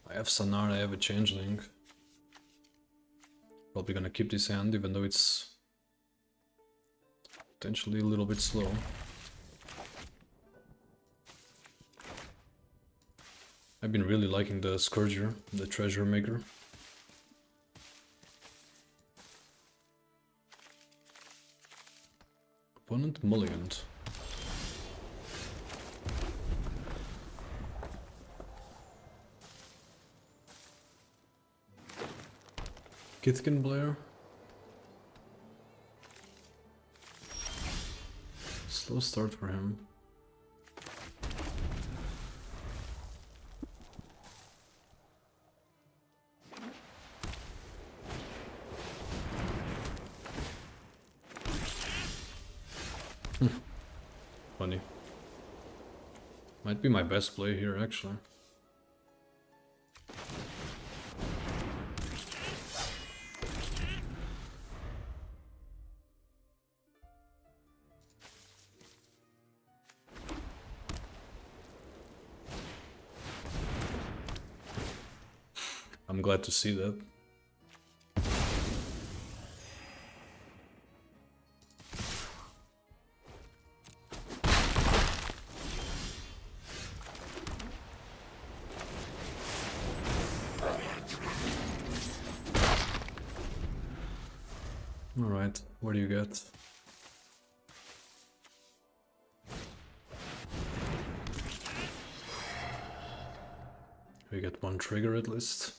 I have Sanar, I have a Changeling. Probably gonna keep this hand, even though it's potentially a little bit slow. I've been really liking the Scourger, the Treasure Maker. Opponent mulliganed. Kithkin Blair. Slow start for him. Funny. Might be my best play here, actually. I'm glad to see that. Alright, what do you get? We get one trigger at least.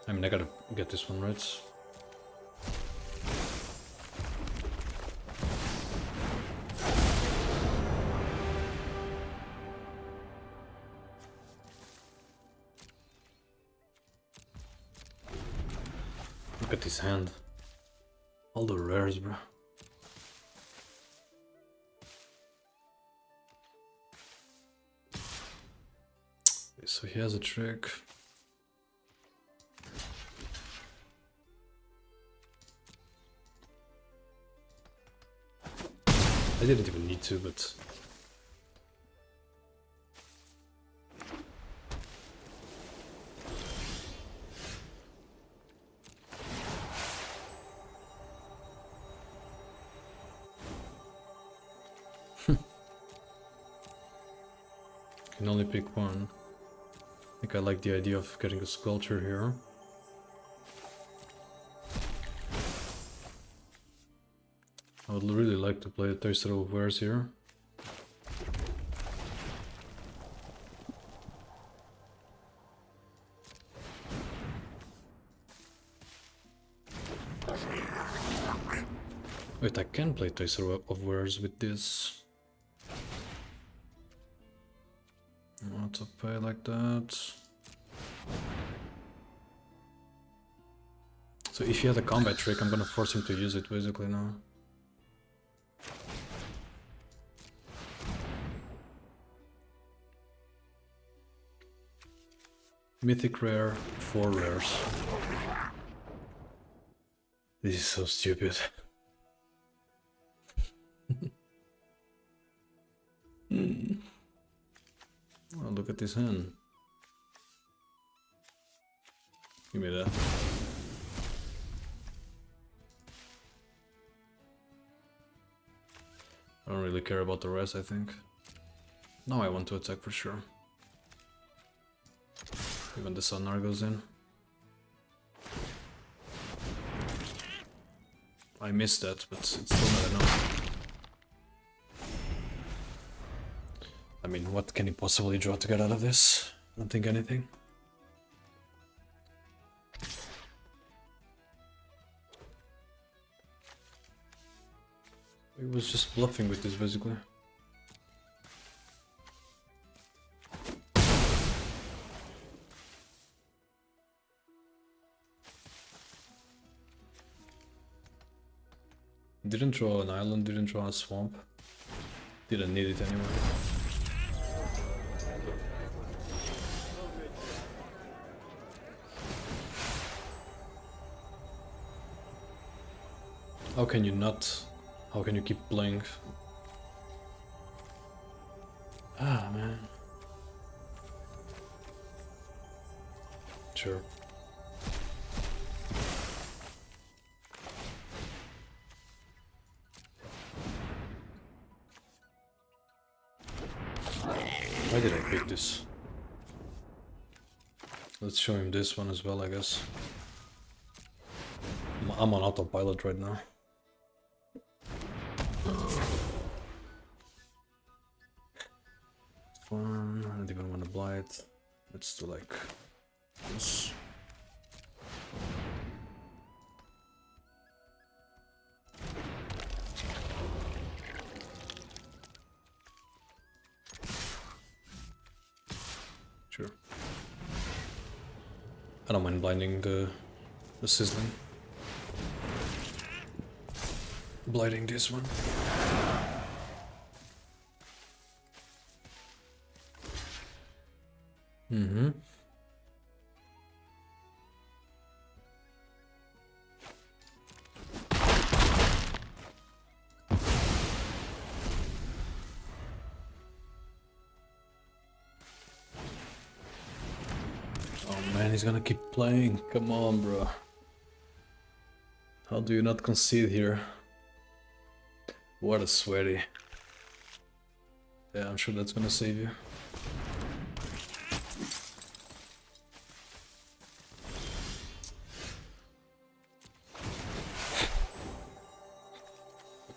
I mean, I gotta get this one right. Look at his hand. All the rares, bro. Okay, so he has a trick. I didn't even need to, but... Can only pick one. I think I like the idea of getting a sculpture here. I would really like to play a Taster of Wares here. Wait, I can play Taster of Wares with this. Not to play like that. So if he had a combat trick, I'm gonna force him to use it basically now. Mythic rare, 4 rares. This is so stupid. Oh, look at this hand. Give me that. I don't really care about the rest, I think. Now I want to attack for sure. Even the Sonar goes in. I missed that, but it's still not enough. I mean, what can he possibly draw to get out of this? I don't think anything. He was just bluffing with this, basically. Didn't draw an island, didn't draw a swamp. Didn't need it anyway. How can you not? How can you keep playing? Ah, man. Sure. Why did I pick this? Let's show him this one as well, I guess. I'm on autopilot right now. One, I don't even want to blight. Let's do like this. I don't mind blinding the sizzling. Blighting this one. Mm-hmm. Oh man, he's gonna keep playing. Come on, bro. How do you not concede here? What a sweaty. Yeah, I'm sure that's gonna save you.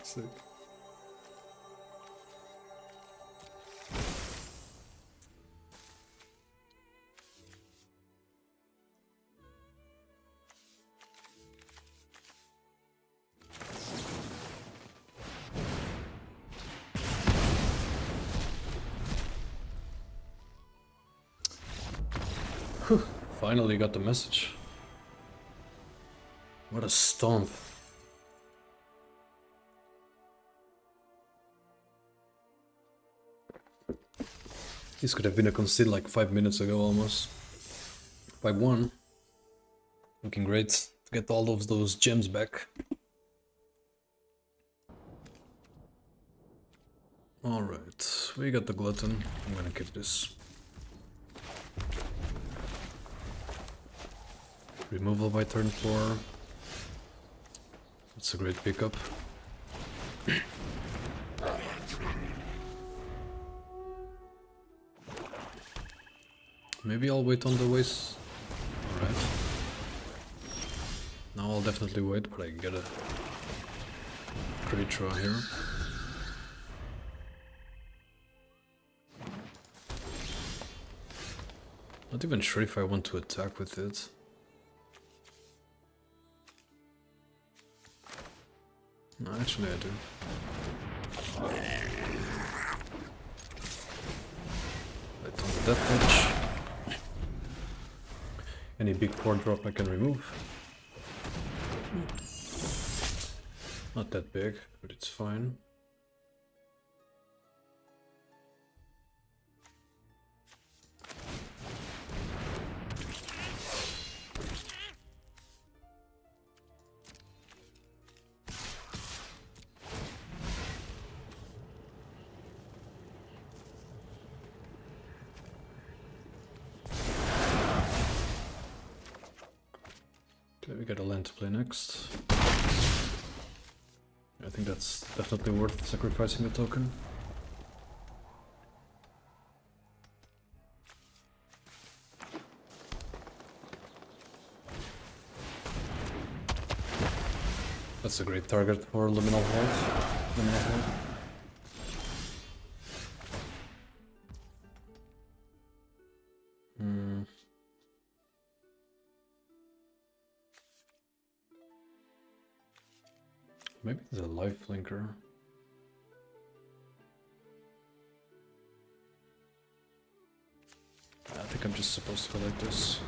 Sick. Finally got the message. What a stomp. This could have been a concede like 5 minutes ago almost. 5-1. Looking great to get all of those gems back. Alright, we got the glutton. I'm gonna keep this. Removal by turn 4. That's a great pickup. Maybe I'll wait on the waste. Alright. Now I'll definitely wait, but I get a great draw here. Not even sure if I want to attack with it. No, actually I do. Right on the death touch. Any big 4-drop I can remove. Not that big, but it's fine. Okay, we got a land to play next. I think that's definitely worth sacrificing a token. That's a great target for Liminal Vault. Maybe it's a life flinker. I think I'm just supposed to collect this.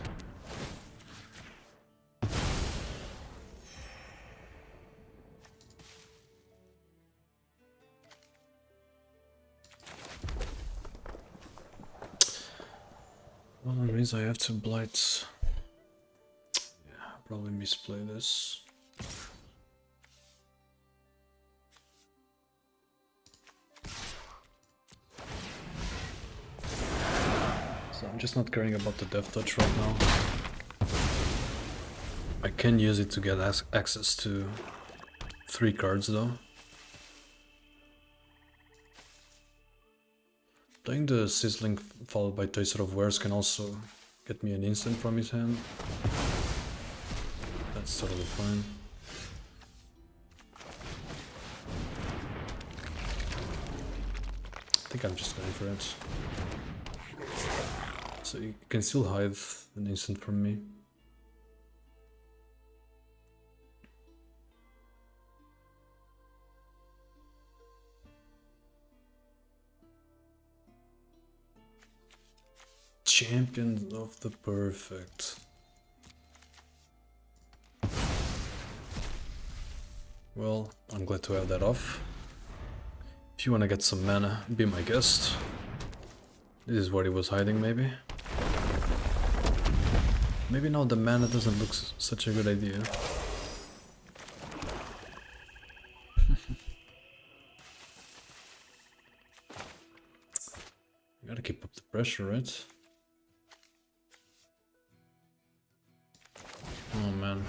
Well, that means I have to blight. Yeah, probably misplay this. So I'm just not caring about the death touch right now. I can use it to get access to 3 cards though. Playing the Sizzling followed by Taster of Wares can also get me an instant from his hand. That's totally fine. I think I'm just going for it. So you can still hide an instant from me. Champion of the Perfect. Well, I'm glad to have that off. If you wanna get some mana, be my guest. This is what he was hiding, maybe. Maybe now the mana doesn't look such a good idea. You gotta keep up the pressure, right? Oh man.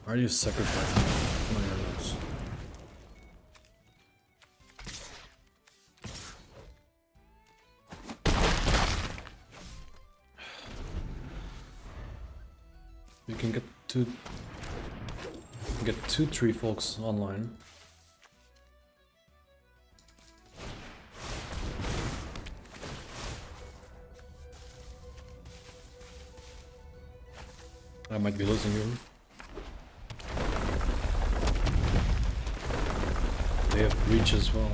Why are you sacrificing? Come on, your nose. You can get two tree folks online. I might be losing you. They have reach as well.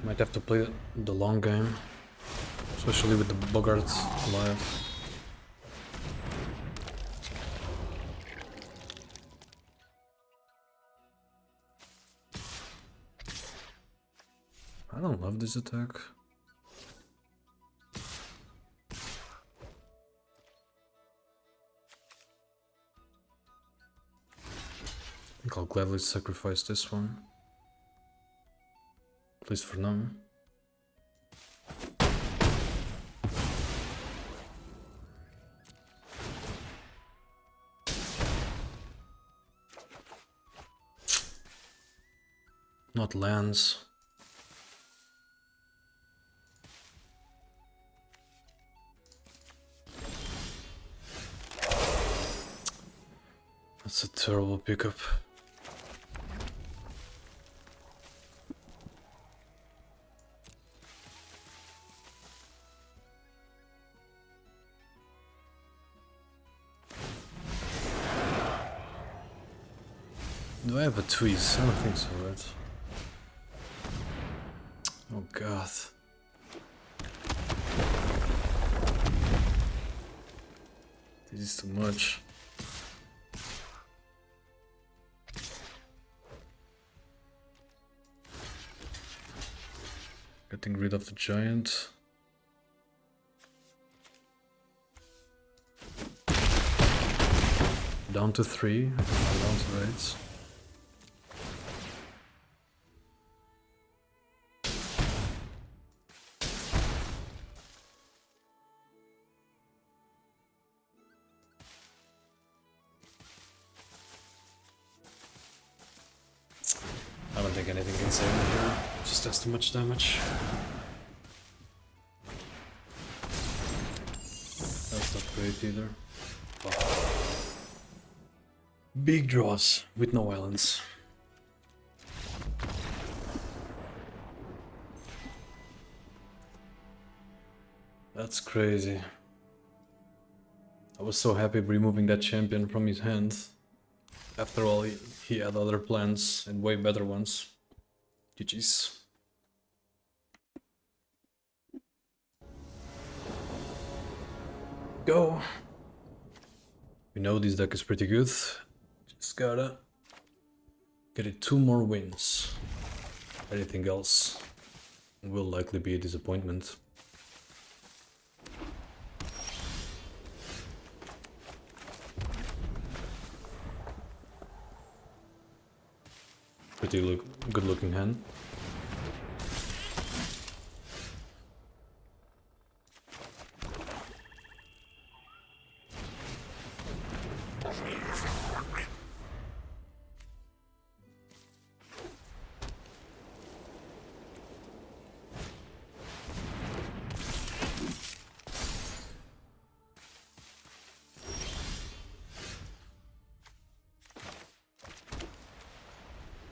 Might have to play the long game, especially with the Bogarts alive. I don't love this attack. I think I'll gladly sacrifice this one. At least for now. Not lands. That's a terrible pickup. Do I have a tweeze? I don't think so, right? Oh god. This is too much. Getting rid of the giant. Down to 3, down to 8. I don't think anything can save me here. Just does too much damage. That's not great either. Oh. Big draws with no islands. That's crazy. I was so happy removing that champion from his hand. After all, he had other plans and way better ones. GG's. Go! We know this deck is pretty good. Just gotta get it 2 more wins. Anything else will likely be a disappointment. Pretty good looking hand.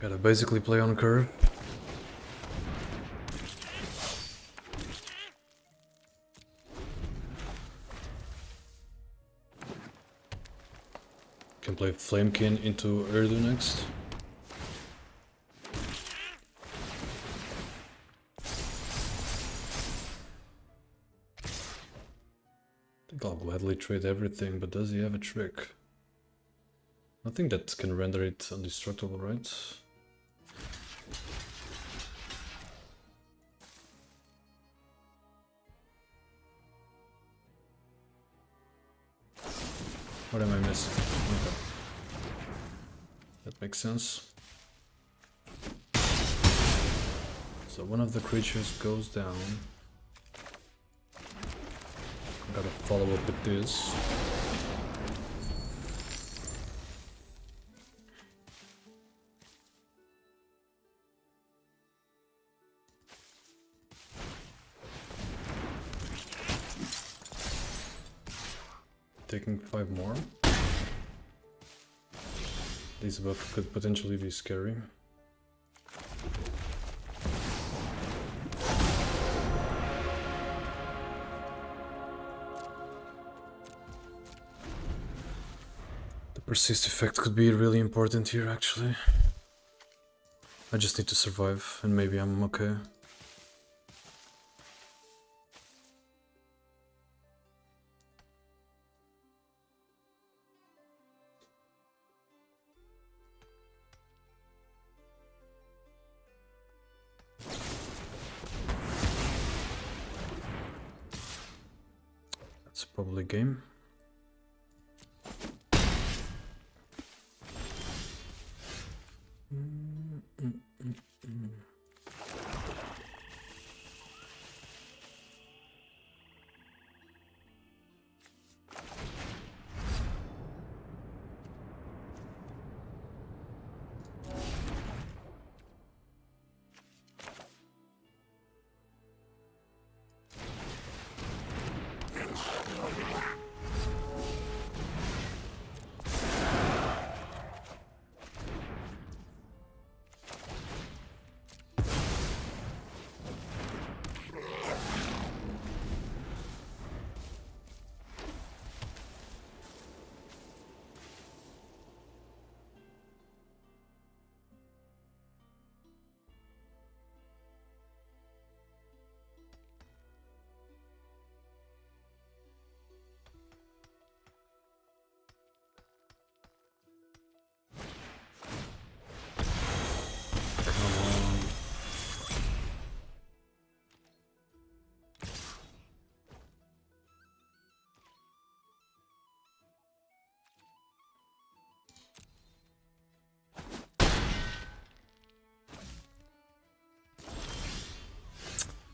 Gotta basically play on curve. Can play Flamekin into Urdu next. I think I'll gladly trade everything, but does he have a trick? I think that can render it indestructible, right? What am I missing? Okay. That makes sense. So one of the creatures goes down. I gotta follow up with this. Taking 5 more. This buff could potentially be scary. The persist effect could be really important here, actually. I just need to survive, and maybe I'm okay. That's probably game.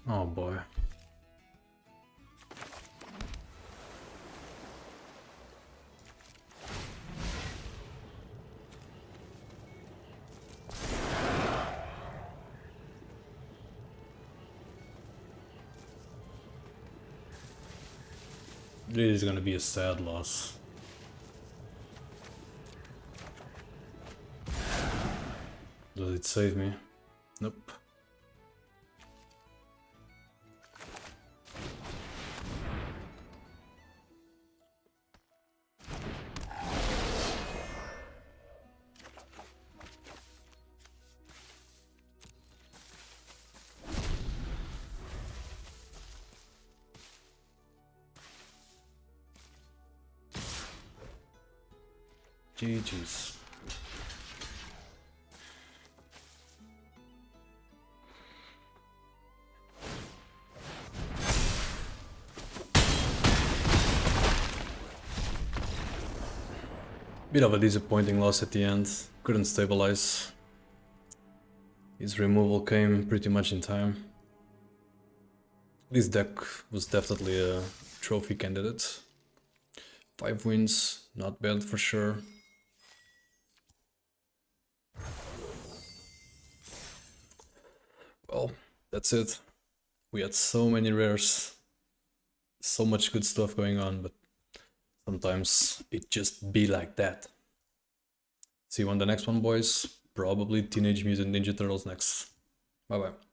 Oh boy. It is gonna be a sad loss. Does it save me? Nope. GG's. Bit of a disappointing loss at the end. Couldn't stabilize. His removal came pretty much in time. This deck was definitely a trophy candidate. 5 wins, not bad for sure. Well, that's it. We had so many rares, so much good stuff going on, but sometimes it just be like that. See you on the next one, boys. probably Teenage Mutant Ninja Turtles next. Bye bye.